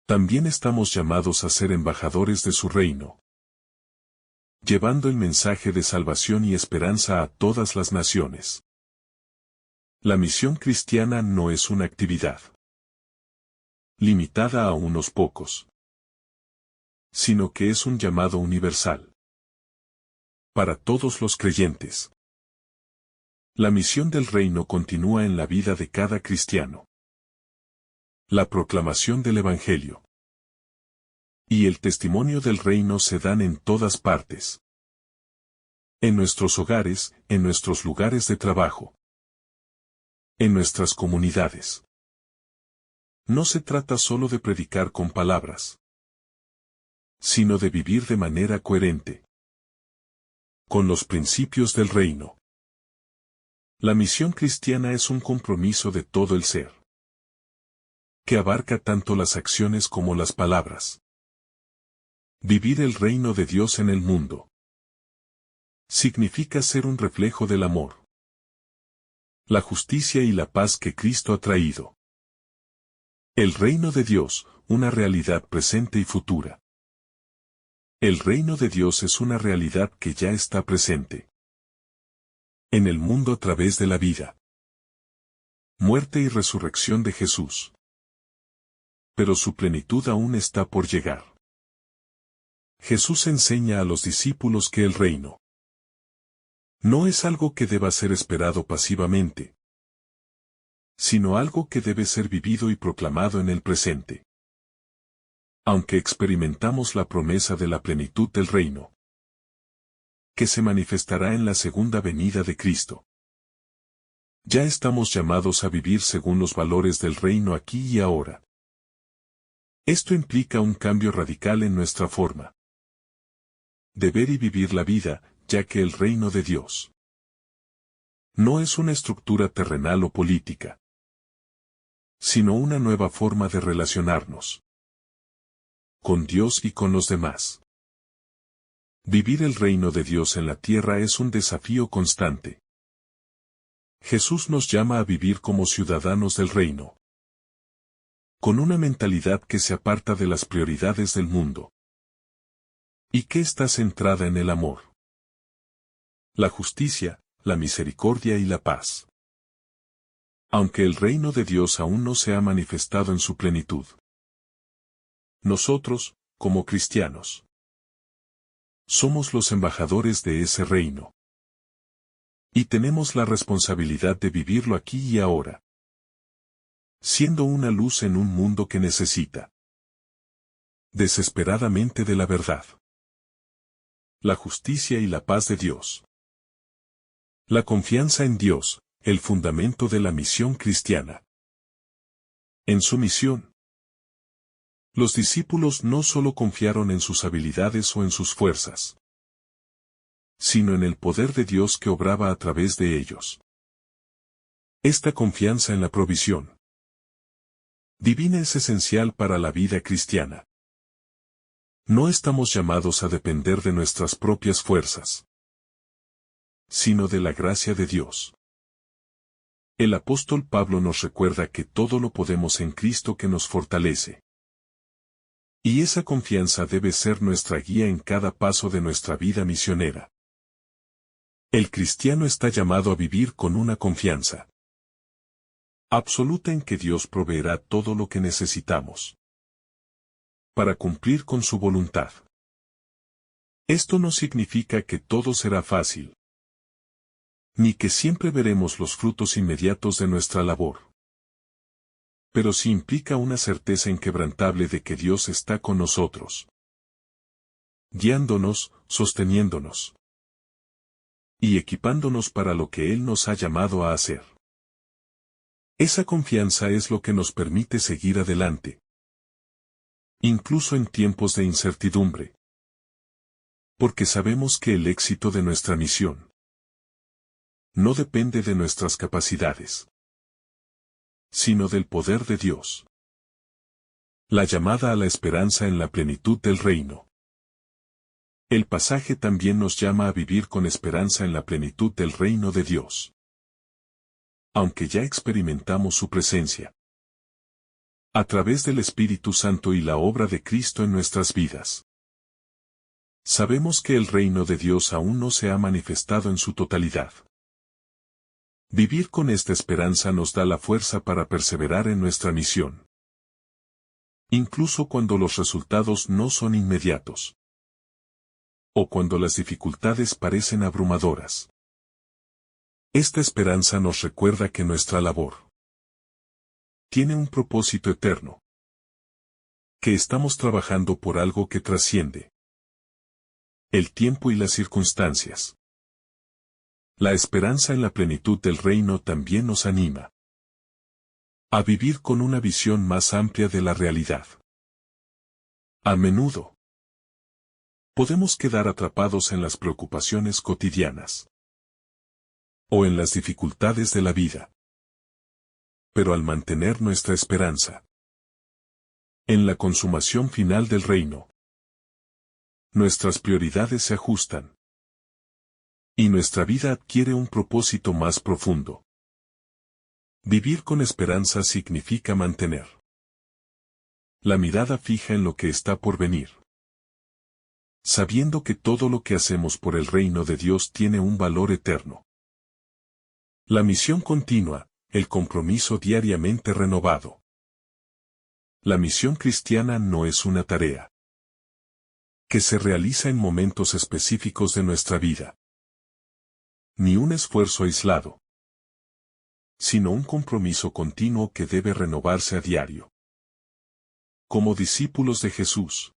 A: también estamos llamados a ser embajadores de su reino, llevando el mensaje de salvación y esperanza a todas las naciones. La misión cristiana no es una actividad limitada a unos pocos, sino que es un llamado universal. Para todos los creyentes. La misión del reino continúa en la vida de cada cristiano. La proclamación del Evangelio y el testimonio del reino se dan en todas partes. En nuestros hogares, en nuestros lugares de trabajo, en nuestras comunidades. No se trata solo de predicar con palabras, sino de vivir de manera coherente con los principios del reino. La misión cristiana es un compromiso de todo el ser, que abarca tanto las acciones como las palabras. Vivir el reino de Dios en el mundo significa ser un reflejo del amor, la justicia y la paz que Cristo ha traído. El reino de Dios, una realidad presente y futura. El reino de Dios es una realidad que ya está presente en el mundo a través de la vida, muerte y resurrección de Jesús. Pero su plenitud aún está por llegar. Jesús enseña a los discípulos que el reino no es algo que deba ser esperado pasivamente, sino algo que debe ser vivido y proclamado en el presente. Aunque experimentamos la promesa de la plenitud del reino, que se manifestará en la segunda venida de Cristo, ya estamos llamados a vivir según los valores del reino aquí y ahora. Esto implica un cambio radical en nuestra forma de ver y vivir la vida, ya que el reino de Dios no es una estructura terrenal o política, sino una nueva forma de relacionarnos con Dios y con los demás. Vivir el reino de Dios en la tierra es un desafío constante. Jesús nos llama a vivir como ciudadanos del reino, con una mentalidad que se aparta de las prioridades del mundo y que está centrada en el amor, la justicia, la misericordia y la paz. Aunque el reino de Dios aún no se ha manifestado en su plenitud, nosotros, como cristianos, somos los embajadores de ese reino. Y tenemos la responsabilidad de vivirlo aquí y ahora, siendo una luz en un mundo que necesita desesperadamente de la verdad, la justicia y la paz de Dios. La confianza en Dios, el fundamento de la misión cristiana. En su misión, los discípulos no solo confiaron en sus habilidades o en sus fuerzas, sino en el poder de Dios que obraba a través de ellos. Esta confianza en la provisión divina es esencial para la vida cristiana. No estamos llamados a depender de nuestras propias fuerzas, sino de la gracia de Dios. El apóstol Pablo nos recuerda que todo lo podemos en Cristo que nos fortalece. Y esa confianza debe ser nuestra guía en cada paso de nuestra vida misionera. El cristiano está llamado a vivir con una confianza absoluta en que Dios proveerá todo lo que necesitamos para cumplir con su voluntad. Esto no significa que todo será fácil, ni que siempre veremos los frutos inmediatos de nuestra labor. Pero sí implica una certeza inquebrantable de que Dios está con nosotros, guiándonos, sosteniéndonos y equipándonos para lo que Él nos ha llamado a hacer. Esa confianza es lo que nos permite seguir adelante, incluso en tiempos de incertidumbre, porque sabemos que el éxito de nuestra misión no depende de nuestras capacidades, sino del poder de Dios. La llamada a la esperanza en la plenitud del reino. El pasaje también nos llama a vivir con esperanza en la plenitud del reino de Dios. Aunque ya experimentamos su presencia a través del Espíritu Santo y la obra de Cristo en nuestras vidas, sabemos que el reino de Dios aún no se ha manifestado en su totalidad. Vivir con esta esperanza nos da la fuerza para perseverar en nuestra misión, Incluso cuando los resultados no son inmediatos. O cuando las dificultades parecen abrumadoras. Esta esperanza nos recuerda que nuestra labor tiene un propósito eterno. Que estamos trabajando por algo que trasciende el tiempo y las circunstancias. La esperanza en la plenitud del reino también nos anima a vivir con una visión más amplia de la realidad. A menudo podemos quedar atrapados en las preocupaciones cotidianas o en las dificultades de la vida. Pero al mantener nuestra esperanza en la consumación final del reino, nuestras prioridades se ajustan y nuestra vida adquiere un propósito más profundo. Vivir con esperanza significa mantener la mirada fija en lo que está por venir, sabiendo que todo lo que hacemos por el reino de Dios tiene un valor eterno. La misión continua, el compromiso diariamente renovado. La misión cristiana no es una tarea que se realiza en momentos específicos de nuestra vida, ni un esfuerzo aislado, sino un compromiso continuo que debe renovarse a diario. Como discípulos de Jesús,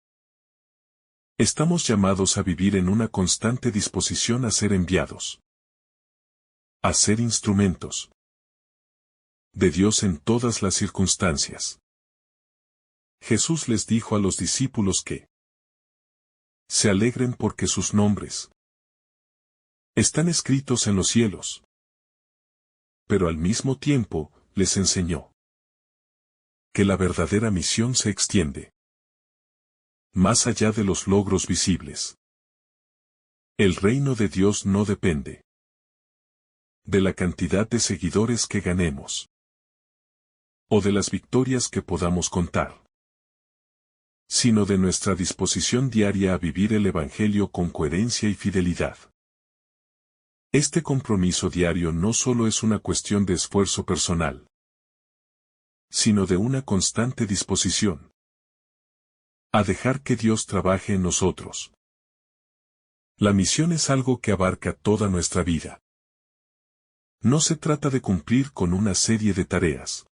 A: estamos llamados a vivir en una constante disposición a ser enviados, a ser instrumentos de Dios en todas las circunstancias. Jesús les dijo a los discípulos que se alegren porque sus nombres están escritos en los cielos. Pero al mismo tiempo, les enseñó que la verdadera misión se extiende más allá de los logros visibles. El reino de Dios no depende de la cantidad de seguidores que ganemos o de las victorias que podamos contar, sino de nuestra disposición diaria a vivir el Evangelio con coherencia y fidelidad. Este compromiso diario no solo es una cuestión de esfuerzo personal, sino de una constante disposición a dejar que Dios trabaje en nosotros. La misión es algo que abarca toda nuestra vida. No se trata de cumplir con una serie de tareas,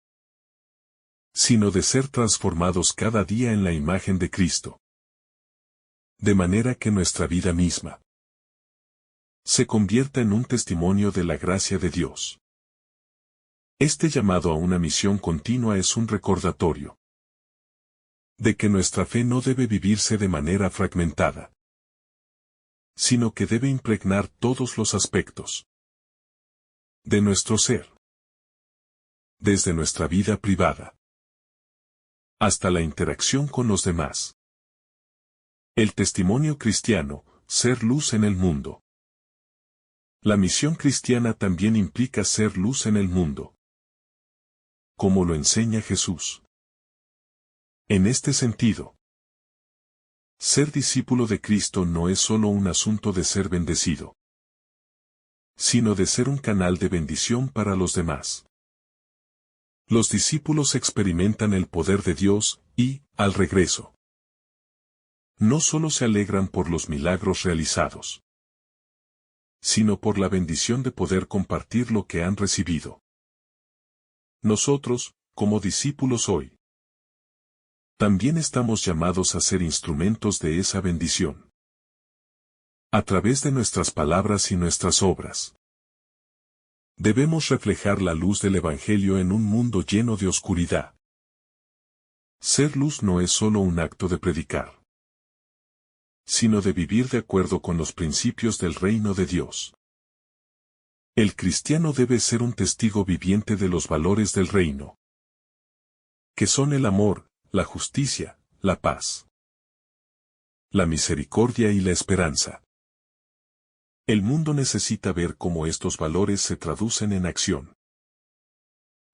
A: sino de ser transformados cada día en la imagen de Cristo. De manera que nuestra vida misma se convierta en un testimonio de la gracia de Dios. Este llamado a una misión continua es un recordatorio de que nuestra fe no debe vivirse de manera fragmentada, sino que debe impregnar todos los aspectos de nuestro ser, desde nuestra vida privada hasta la interacción con los demás. El testimonio cristiano, ser luz en el mundo. La misión cristiana también implica ser luz en el mundo, como lo enseña Jesús. En este sentido, ser discípulo de Cristo no es solo un asunto de ser bendecido, sino de ser un canal de bendición para los demás. Los discípulos experimentan el poder de Dios y, al regreso, no solo se alegran por los milagros realizados, sino por la bendición de poder compartir lo que han recibido. Nosotros, como discípulos hoy, también estamos llamados a ser instrumentos de esa bendición, a través de nuestras palabras y nuestras obras. Debemos reflejar la luz del Evangelio en un mundo lleno de oscuridad. Ser luz no es solo un acto de predicar, sino de vivir de acuerdo con los principios del reino de Dios. El cristiano debe ser un testigo viviente de los valores del reino, que son el amor, la justicia, la paz, la misericordia y la esperanza. El mundo necesita ver cómo estos valores se traducen en acción.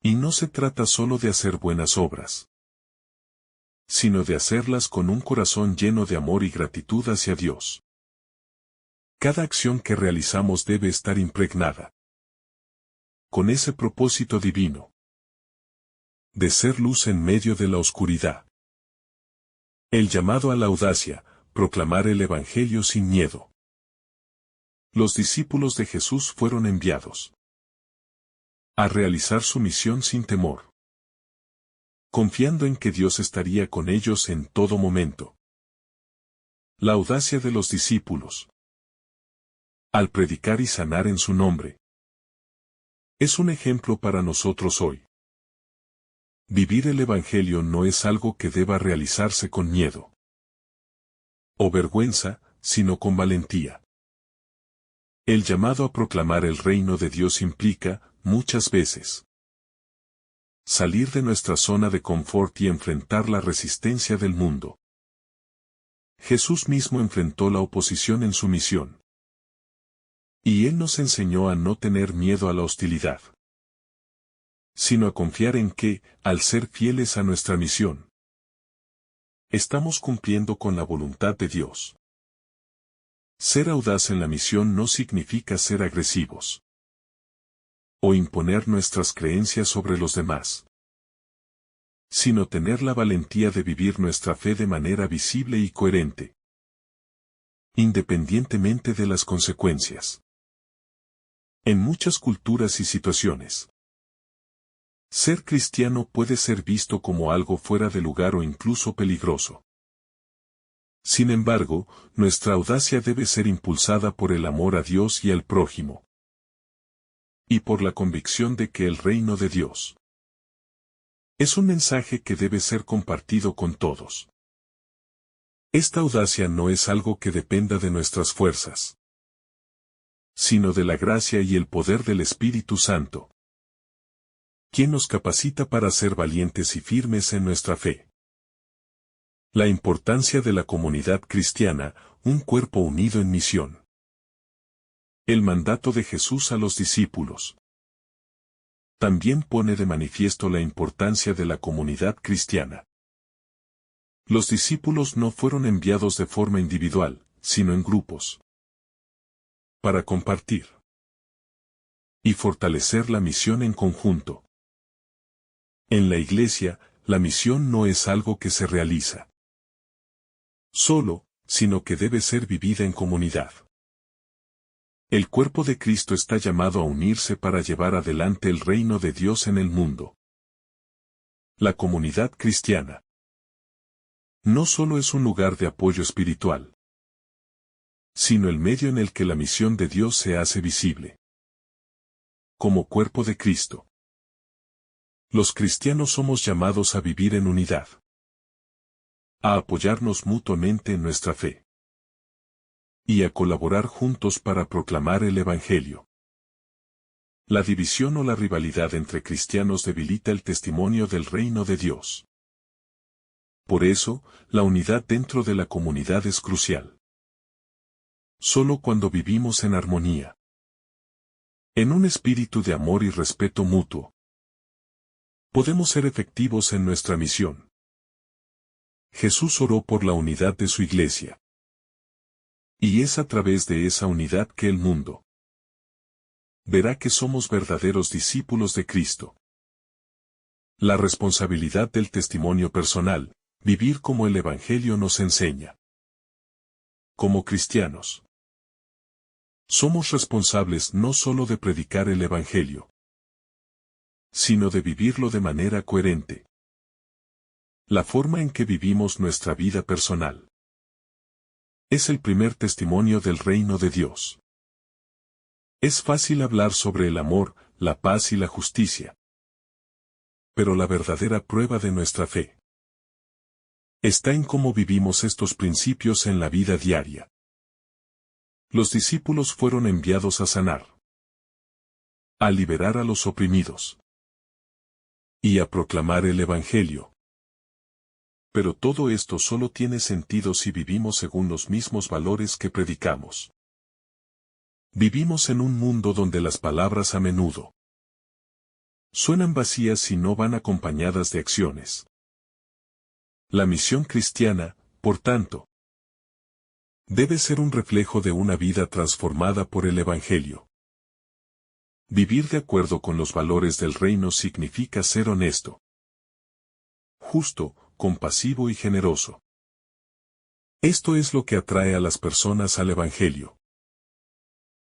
A: Y no se trata solo de hacer buenas obras, sino de hacerlas con un corazón lleno de amor y gratitud hacia Dios. Cada acción que realizamos debe estar impregnada con ese propósito divino de ser luz en medio de la oscuridad. El llamado a la audacia, proclamar el Evangelio sin miedo. Los discípulos de Jesús fueron enviados a realizar su misión sin temor, confiando en que Dios estaría con ellos en todo momento. La audacia de los discípulos al predicar y sanar en su nombre es un ejemplo para nosotros hoy. Vivir el Evangelio no es algo que deba realizarse con miedo o vergüenza, sino con valentía. El llamado a proclamar el reino de Dios implica, muchas veces, salir de nuestra zona de confort y enfrentar la resistencia del mundo. Jesús mismo enfrentó la oposición en su misión. Y Él nos enseñó a no tener miedo a la hostilidad, sino a confiar en que, al ser fieles a nuestra misión, estamos cumpliendo con la voluntad de Dios. Ser audaz en la misión no significa ser agresivos o imponer nuestras creencias sobre los demás, sino tener la valentía de vivir nuestra fe de manera visible y coherente, independientemente de las consecuencias. En muchas culturas y situaciones, ser cristiano puede ser visto como algo fuera de lugar o incluso peligroso. Sin embargo, nuestra audacia debe ser impulsada por el amor a Dios y al prójimo, y por la convicción de que el reino de Dios es un mensaje que debe ser compartido con todos. Esta audacia no es algo que dependa de nuestras fuerzas, sino de la gracia y el poder del Espíritu Santo, quien nos capacita para ser valientes y firmes en nuestra fe. La importancia de la comunidad cristiana, un cuerpo unido en misión. El mandato de Jesús a los discípulos también pone de manifiesto la importancia de la comunidad cristiana. Los discípulos no fueron enviados de forma individual, sino en grupos, para compartir y fortalecer la misión en conjunto. En la Iglesia, la misión no es algo que se realiza solo, sino que debe ser vivida en comunidad. El cuerpo de Cristo está llamado a unirse para llevar adelante el reino de Dios en el mundo. La comunidad cristiana no solo es un lugar de apoyo espiritual, sino el medio en el que la misión de Dios se hace visible. Como cuerpo de Cristo, los cristianos somos llamados a vivir en unidad, a apoyarnos mutuamente en nuestra fe y a colaborar juntos para proclamar el Evangelio. La división o la rivalidad entre cristianos debilita el testimonio del reino de Dios. Por eso, la unidad dentro de la comunidad es crucial. Solo cuando vivimos en armonía, en un espíritu de amor y respeto mutuo, podemos ser efectivos en nuestra misión. Jesús oró por la unidad de su Iglesia. Y es a través de esa unidad que el mundo verá que somos verdaderos discípulos de Cristo. La responsabilidad del testimonio personal, vivir como el Evangelio nos enseña. Como cristianos, somos responsables no solo de predicar el Evangelio, sino de vivirlo de manera coherente. La forma en que vivimos nuestra vida personal es el primer testimonio del reino de Dios. Es fácil hablar sobre el amor, la paz y la justicia. Pero la verdadera prueba de nuestra fe está en cómo vivimos estos principios en la vida diaria. Los discípulos fueron enviados a sanar, a liberar a los oprimidos y a proclamar el Evangelio. Pero todo esto solo tiene sentido si vivimos según los mismos valores que predicamos. Vivimos en un mundo donde las palabras a menudo suenan vacías si no van acompañadas de acciones. La misión cristiana, por tanto, debe ser un reflejo de una vida transformada por el Evangelio. Vivir de acuerdo con los valores del reino significa ser honesto, justo, compasivo y generoso. Esto es lo que atrae a las personas al Evangelio.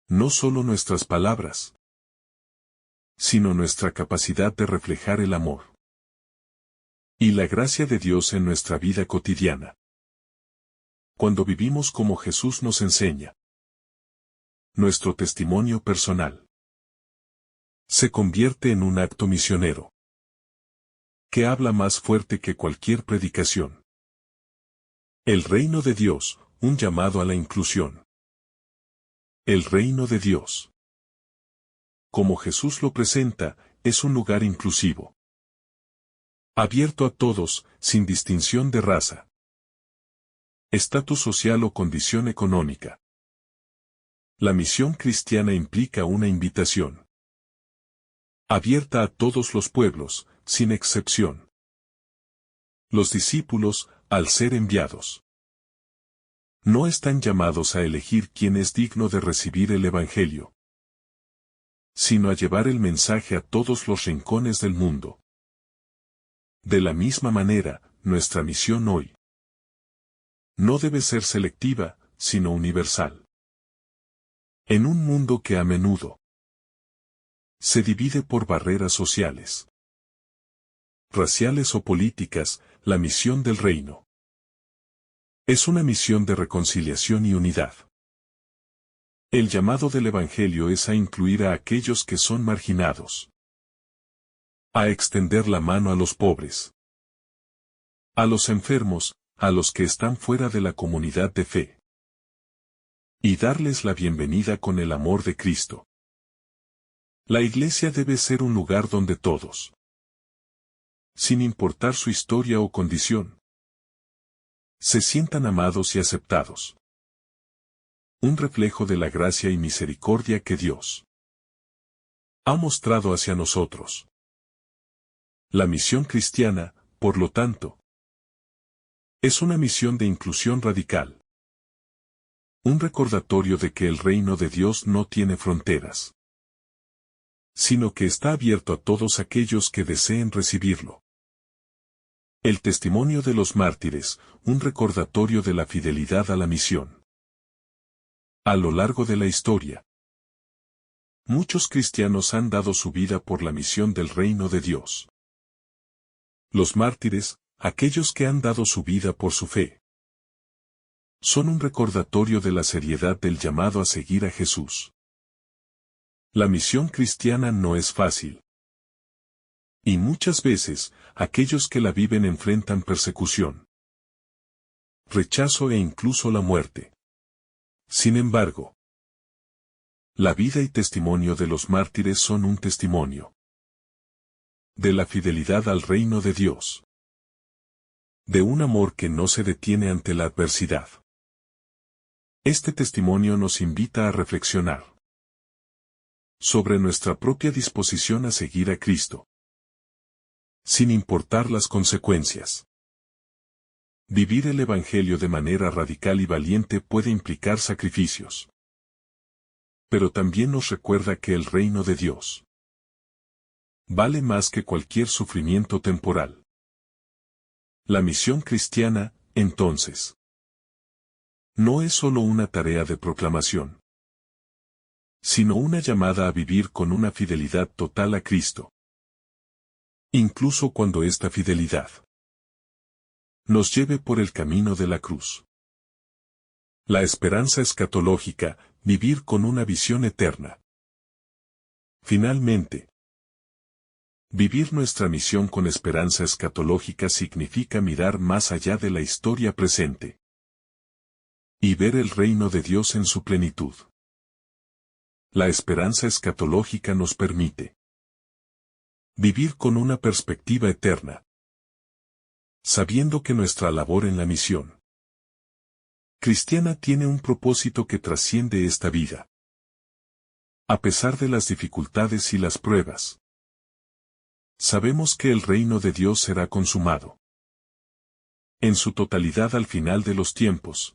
A: No solo nuestras palabras, sino nuestra capacidad de reflejar el amor y la gracia de Dios en nuestra vida cotidiana. Cuando vivimos como Jesús nos enseña, nuestro testimonio personal se convierte en un acto misionero que habla más fuerte que cualquier predicación. El reino de Dios, un llamado a la inclusión. El reino de Dios, como Jesús lo presenta, es un lugar inclusivo, abierto a todos, sin distinción de raza, estatus social o condición económica. La misión cristiana implica una invitación abierta a todos los pueblos, sin excepción. Los discípulos, al ser enviados, no están llamados a elegir quién es digno de recibir el Evangelio, sino a llevar el mensaje a todos los rincones del mundo. De la misma manera, nuestra misión hoy no debe ser selectiva, sino universal. En un mundo que a menudo se divide por barreras sociales, raciales o políticas, la misión del reino es una misión de reconciliación y unidad. El llamado del Evangelio es a incluir a aquellos que son marginados, a extender la mano a los pobres, a los enfermos, a los que están fuera de la comunidad de fe, y darles la bienvenida con el amor de Cristo. La iglesia debe ser un lugar donde todos, sin importar su historia o condición, se sientan amados y aceptados. Un reflejo de la gracia y misericordia que Dios ha mostrado hacia nosotros. La misión cristiana, por lo tanto, es una misión de inclusión radical. Un recordatorio de que el reino de Dios no tiene fronteras, sino que está abierto a todos aquellos que deseen recibirlo. El testimonio de los mártires, un recordatorio de la fidelidad a la misión. A lo largo de la historia, muchos cristianos han dado su vida por la misión del reino de Dios. Los mártires, aquellos que han dado su vida por su fe, son un recordatorio de la seriedad del llamado a seguir a Jesús. La misión cristiana no es fácil. Y muchas veces, aquellos que la viven enfrentan persecución, rechazo e incluso la muerte. Sin embargo, la vida y testimonio de los mártires son un testimonio de la fidelidad al reino de Dios, de un amor que no se detiene ante la adversidad. Este testimonio nos invita a reflexionar sobre nuestra propia disposición a seguir a Cristo, sin importar las consecuencias. Vivir el Evangelio de manera radical y valiente puede implicar sacrificios. Pero también nos recuerda que el reino de Dios vale más que cualquier sufrimiento temporal. La misión cristiana, entonces, no es solo una tarea de proclamación, sino una llamada a vivir con una fidelidad total a Cristo. Incluso cuando esta fidelidad nos lleve por el camino de la cruz. La esperanza escatológica, vivir con una visión eterna. Finalmente, vivir nuestra misión con esperanza escatológica significa mirar más allá de la historia presente y ver el reino de Dios en su plenitud. La esperanza escatológica nos permite vivir con una perspectiva eterna, sabiendo que nuestra labor en la misión cristiana tiene un propósito que trasciende esta vida. A pesar de las dificultades y las pruebas, sabemos que el reino de Dios será consumado en su totalidad al final de los tiempos.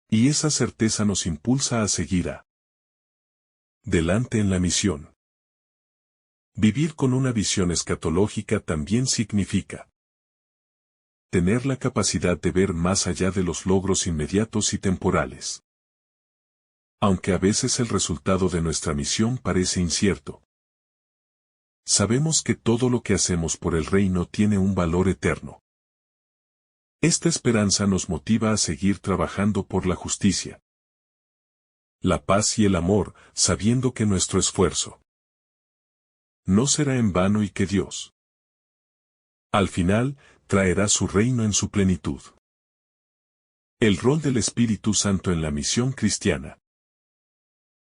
A: Y esa certeza nos impulsa a seguir adelante en la misión. Vivir con una visión escatológica también significa Tener la capacidad de ver más allá de los logros inmediatos y temporales. Aunque a veces el resultado de nuestra misión parece incierto, sabemos que todo lo que hacemos por el reino tiene un valor eterno. Esta esperanza nos motiva a seguir trabajando por la justicia, la paz y el amor, sabiendo que nuestro esfuerzo no será en vano y que Dios, al final, traerá su reino en su plenitud. El rol del Espíritu Santo en la misión cristiana.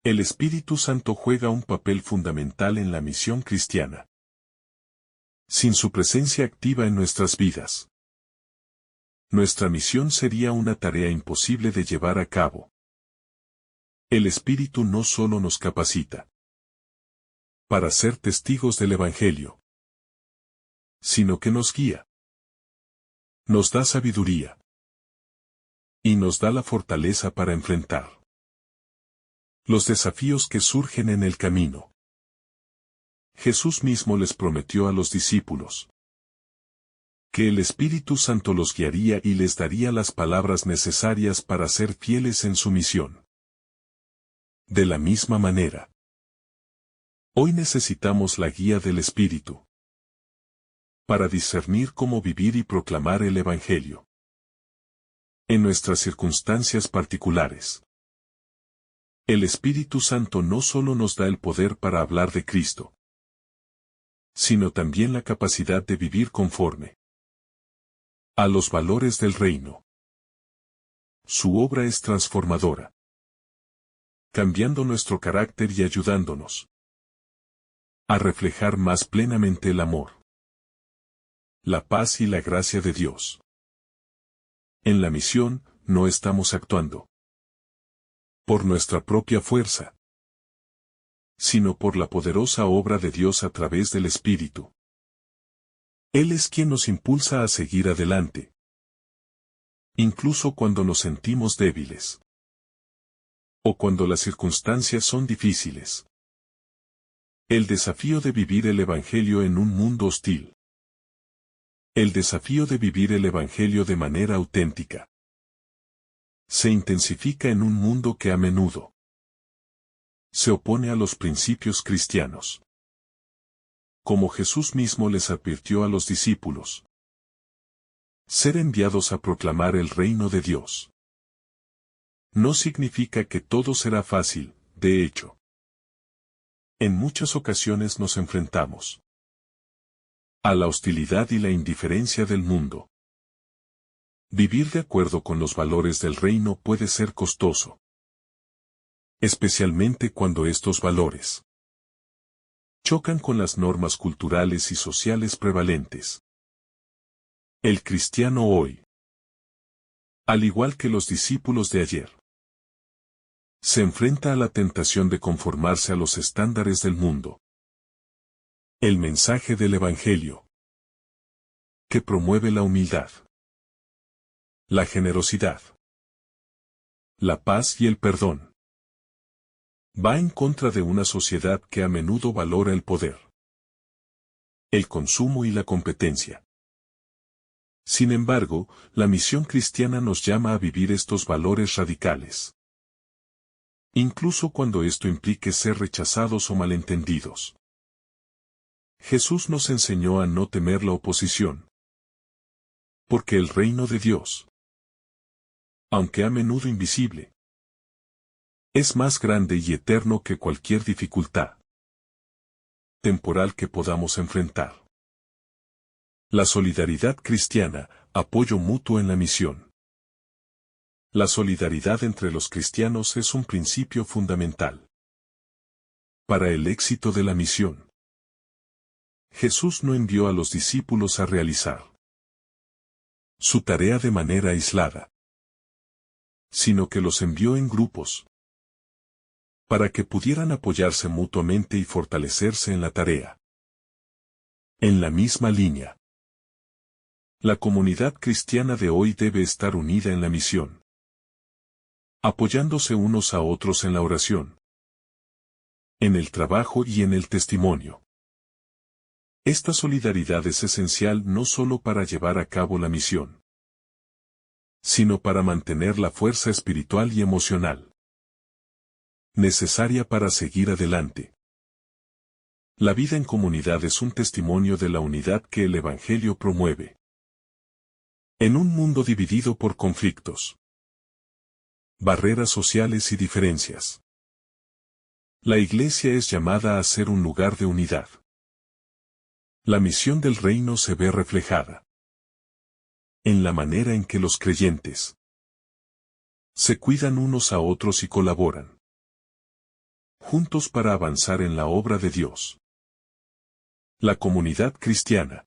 A: El Espíritu Santo juega un papel fundamental en la misión cristiana. Sin su presencia activa en nuestras vidas, nuestra misión sería una tarea imposible de llevar a cabo. El Espíritu no solo nos capacita para ser testigos del Evangelio, sino que nos guía, nos da sabiduría y nos da la fortaleza para enfrentar los desafíos que surgen en el camino. Jesús mismo les prometió a los discípulos que el Espíritu Santo los guiaría y les daría las palabras necesarias para ser fieles en su misión. De la misma manera, hoy necesitamos la guía del Espíritu para discernir cómo vivir y proclamar el Evangelio en nuestras circunstancias particulares. El Espíritu Santo no solo nos da el poder para hablar de Cristo, sino también la capacidad de vivir conforme a los valores del reino. Su obra es transformadora, cambiando nuestro carácter y ayudándonos a reflejar más plenamente el amor, la paz y la gracia de Dios. En la misión, no estamos actuando por nuestra propia fuerza, sino por la poderosa obra de Dios a través del Espíritu. Él es quien nos impulsa a seguir adelante, incluso cuando nos sentimos débiles, o cuando las circunstancias son difíciles. El desafío de vivir el Evangelio en un mundo hostil. El desafío de vivir el Evangelio de manera auténtica se intensifica en un mundo que a menudo se opone a los principios cristianos. Como Jesús mismo les advirtió a los discípulos, ser enviados a proclamar el reino de Dios no significa que todo será fácil, de hecho. En muchas ocasiones nos enfrentamos a la hostilidad y la indiferencia del mundo. Vivir de acuerdo con los valores del reino puede ser costoso, especialmente cuando estos valores chocan con las normas culturales y sociales prevalentes. El cristiano hoy, al igual que los discípulos de ayer, se enfrenta a la tentación de conformarse a los estándares del mundo. El mensaje del Evangelio, que promueve la humildad, la generosidad, la paz y el perdón, va en contra de una sociedad que a menudo valora el poder, el consumo y la competencia. Sin embargo, la misión cristiana nos llama a vivir estos valores radicales, incluso cuando esto implique ser rechazados o malentendidos. Jesús nos enseñó a no temer la oposición, porque el reino de Dios, aunque a menudo invisible, es más grande y eterno que cualquier dificultad temporal que podamos enfrentar. La solidaridad cristiana, apoyo mutuo en la misión. La solidaridad entre los cristianos es un principio fundamental para el éxito de la misión. Jesús no envió a los discípulos a realizar su tarea de manera aislada, sino que los envió en grupos, para que pudieran apoyarse mutuamente y fortalecerse en la tarea. En la misma línea, la comunidad cristiana de hoy debe estar unida en la misión, apoyándose unos a otros en la oración, en el trabajo y en el testimonio. Esta solidaridad es esencial no solo para llevar a cabo la misión, sino para mantener la fuerza espiritual y emocional necesaria para seguir adelante. La vida en comunidad es un testimonio de la unidad que el Evangelio promueve. En un mundo dividido por conflictos, barreras sociales y diferencias, la Iglesia es llamada a ser un lugar de unidad. La misión del reino se ve reflejada en la manera en que los creyentes se cuidan unos a otros y colaboran juntos para avanzar en la obra de Dios. La comunidad cristiana,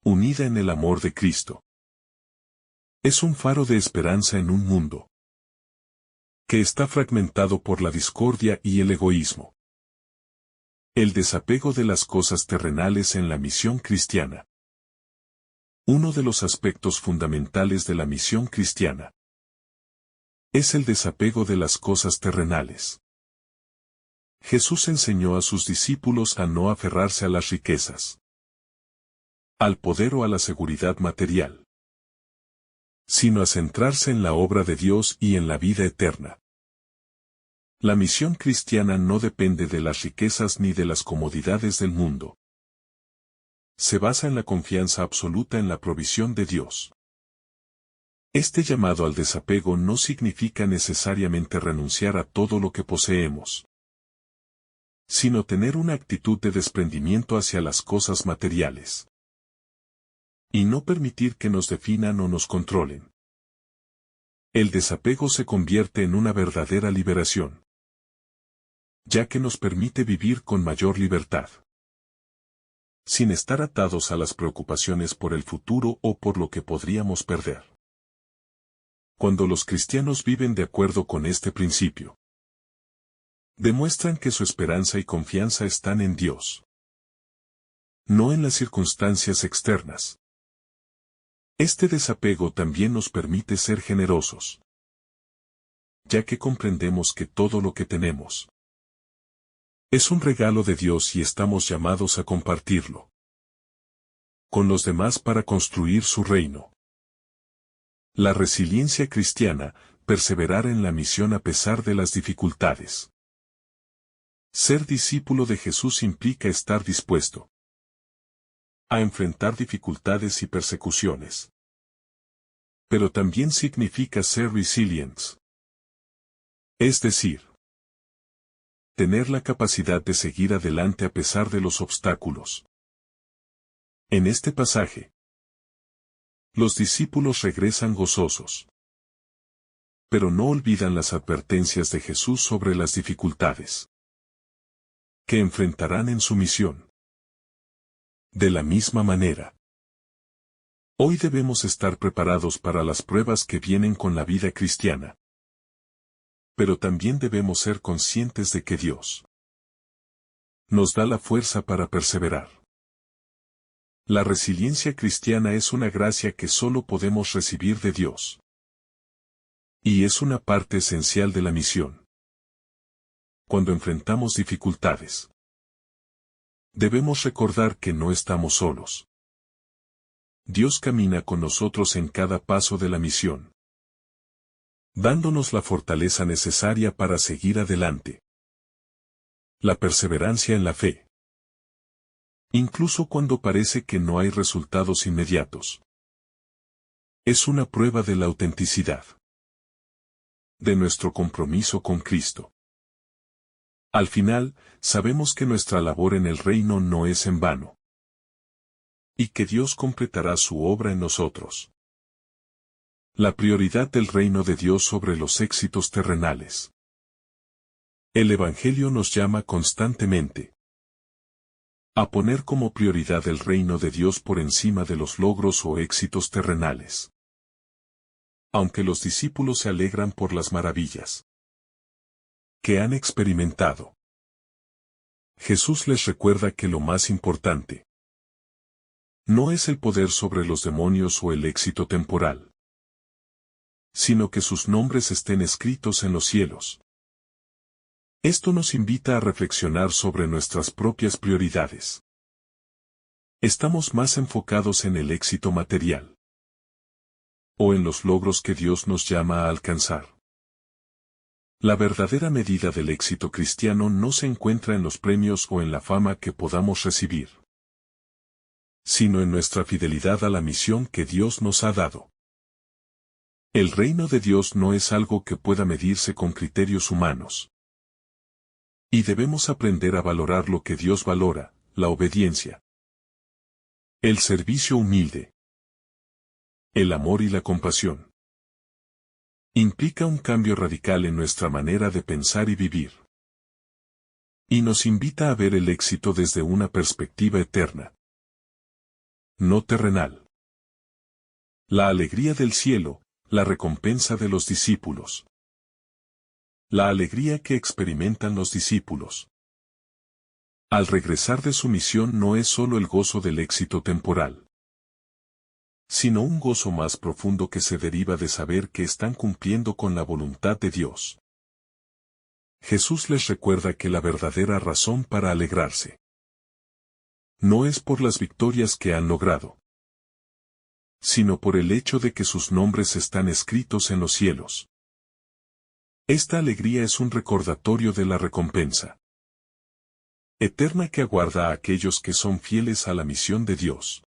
A: unida en el amor de Cristo, es un faro de esperanza en un mundo que está fragmentado por la discordia y el egoísmo. El desapego de las cosas terrenales en la misión cristiana. Uno de los aspectos fundamentales de la misión cristiana es el desapego de las cosas terrenales. Jesús enseñó a sus discípulos a no aferrarse a las riquezas, al poder o a la seguridad material, sino a centrarse en la obra de Dios y en la vida eterna. La misión cristiana no depende de las riquezas ni de las comodidades del mundo. Se basa en la confianza absoluta en la provisión de Dios. Este llamado al desapego no significa necesariamente renunciar a todo lo que poseemos, sino tener una actitud de desprendimiento hacia las cosas materiales, y no permitir que nos definan o nos controlen. El desapego se convierte en una verdadera liberación, ya que nos permite vivir con mayor libertad, sin estar atados a las preocupaciones por el futuro o por lo que podríamos perder. Cuando los cristianos viven de acuerdo con este principio, demuestran que su esperanza y confianza están en Dios, no en las circunstancias externas. Este desapego también nos permite ser generosos, ya que comprendemos que todo lo que tenemos es un regalo de Dios y estamos llamados a compartirlo con los demás para construir su reino. La resiliencia cristiana, perseverar en la misión a pesar de las dificultades. Ser discípulo de Jesús implica estar dispuesto a enfrentar dificultades y persecuciones. Pero también significa ser resilientes, es decir, tener la capacidad de seguir adelante a pesar de los obstáculos. En este pasaje, los discípulos regresan gozosos, pero no olvidan las advertencias de Jesús sobre las dificultades que enfrentarán en su misión. De la misma manera, hoy debemos estar preparados para las pruebas que vienen con la vida cristiana. Pero también debemos ser conscientes de que Dios nos da la fuerza para perseverar. La resiliencia cristiana es una gracia que solo podemos recibir de Dios, y es una parte esencial de la misión. Cuando enfrentamos dificultades, debemos recordar que no estamos solos. Dios camina con nosotros en cada paso de la misión, dándonos la fortaleza necesaria para seguir adelante. La perseverancia en la fe. Incluso cuando parece que no hay resultados inmediatos, es una prueba de la autenticidad de nuestro compromiso con Cristo. Al final, sabemos que nuestra labor en el reino no es en vano, y que Dios completará su obra en nosotros. La prioridad del reino de Dios sobre los éxitos terrenales. El Evangelio nos llama constantemente a poner como prioridad el reino de Dios por encima de los logros o éxitos terrenales. Aunque los discípulos se alegran por las maravillas que han experimentado, Jesús les recuerda que lo más importante no es el poder sobre los demonios o el éxito temporal, sino que sus nombres estén escritos en los cielos. Esto nos invita a reflexionar sobre nuestras propias prioridades. Estamos más enfocados en el éxito material o en los logros que Dios nos llama a alcanzar. La verdadera medida del éxito cristiano no se encuentra en los premios o en la fama que podamos recibir, sino en nuestra fidelidad a la misión que Dios nos ha dado. El reino de Dios no es algo que pueda medirse con criterios humanos. Y debemos aprender a valorar lo que Dios valora, la obediencia, el servicio humilde, el amor y la compasión. Implica un cambio radical en nuestra manera de pensar y vivir. Y nos invita a ver el éxito desde una perspectiva eterna, no terrenal. La alegría del cielo, la recompensa de los discípulos. La alegría que experimentan los discípulos al regresar de su misión no es solo el gozo del éxito temporal, sino un gozo más profundo que se deriva de saber que están cumpliendo con la voluntad de Dios. Jesús les recuerda que la verdadera razón para alegrarse no es por las victorias que han logrado, sino por el hecho de que sus nombres están escritos en los cielos. Esta alegría es un recordatorio de la recompensa eterna que aguarda a aquellos que son fieles a la misión de Dios.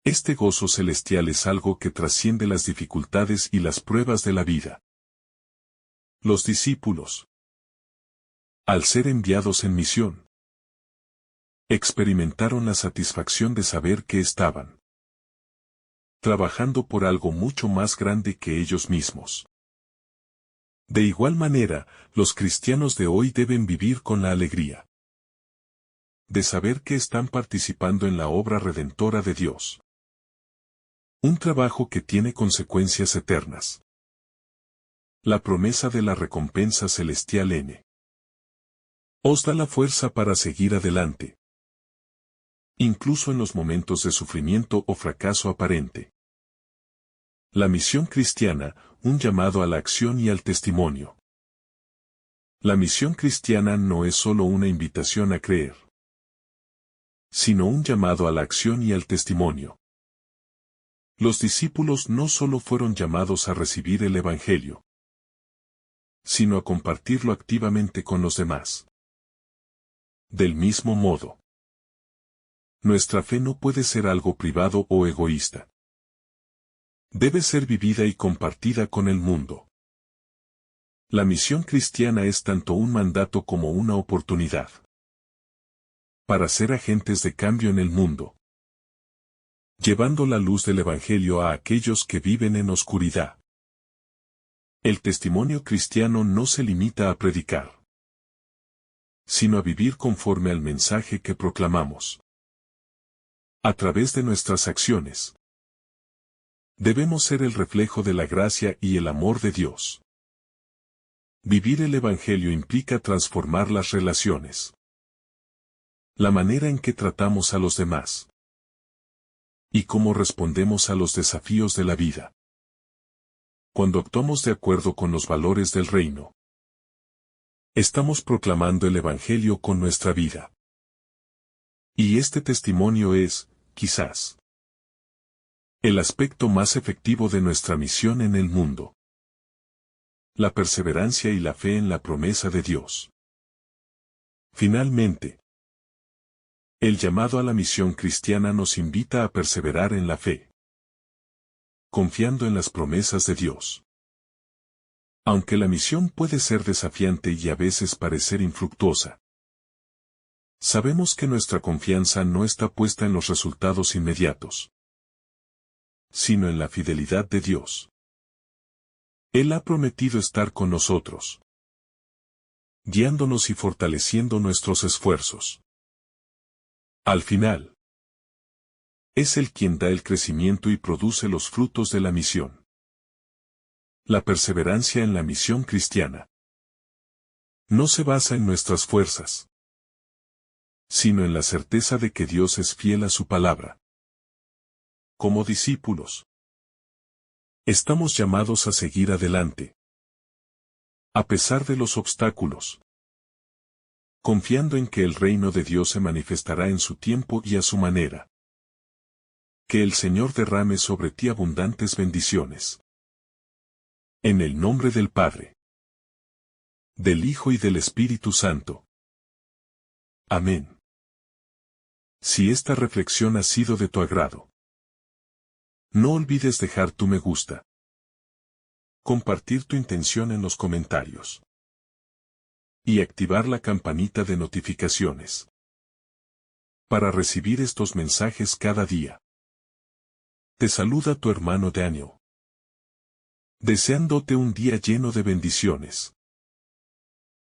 A: Este gozo celestial es algo que trasciende las dificultades y las pruebas de la vida. Los discípulos, al ser enviados en misión, experimentaron la satisfacción de saber que estaban trabajando por algo mucho más grande que ellos mismos. De igual manera, los cristianos de hoy deben vivir con la alegría de saber que están participando en la obra redentora de Dios. Un trabajo que tiene consecuencias eternas. La promesa de la recompensa celestial os da la fuerza para seguir adelante, incluso en los momentos de sufrimiento o fracaso aparente. La misión cristiana, un llamado a la acción y al testimonio. La misión cristiana no es solo una invitación a creer, sino un llamado a la acción y al testimonio. Los discípulos no solo fueron llamados a recibir el Evangelio, sino a compartirlo activamente con los demás. Del mismo modo, nuestra fe no puede ser algo privado o egoísta. Debe ser vivida y compartida con el mundo. La misión cristiana es tanto un mandato como una oportunidad para ser agentes de cambio en el mundo, llevando la luz del Evangelio a aquellos que viven en oscuridad. El testimonio cristiano no se limita a predicar, sino a vivir conforme al mensaje que proclamamos. A través de nuestras acciones, debemos ser el reflejo de la gracia y el amor de Dios. Vivir el Evangelio implica transformar las relaciones, la manera en que tratamos a los demás, y cómo respondemos a los desafíos de la vida. Cuando actuamos de acuerdo con los valores del reino, estamos proclamando el Evangelio con nuestra vida. Y este testimonio es, quizás, el aspecto más efectivo de nuestra misión en el mundo. La perseverancia y la fe en la promesa de Dios. Finalmente, el llamado a la misión cristiana nos invita a perseverar en la fe, confiando en las promesas de Dios. Aunque la misión puede ser desafiante y a veces parecer infructuosa, sabemos que nuestra confianza no está puesta en los resultados inmediatos, sino en la fidelidad de Dios. Él ha prometido estar con nosotros, guiándonos y fortaleciendo nuestros esfuerzos. Al final, es Él quien da el crecimiento y produce los frutos de la misión. La perseverancia en la misión cristiana no se basa en nuestras fuerzas, sino en la certeza de que Dios es fiel a su palabra. Como discípulos, estamos llamados a seguir adelante, a pesar de los obstáculos, confiando en que el reino de Dios se manifestará en su tiempo y a su manera. Que el Señor derrame sobre ti abundantes bendiciones. En el nombre del Padre, del Hijo y del Espíritu Santo. Amén. Si esta reflexión ha sido de tu agrado, no olvides dejar tu me gusta, compartir tu intención en los comentarios y activar la campanita de notificaciones para recibir estos mensajes cada día. Te saluda tu hermano Daniel, deseándote un día lleno de bendiciones.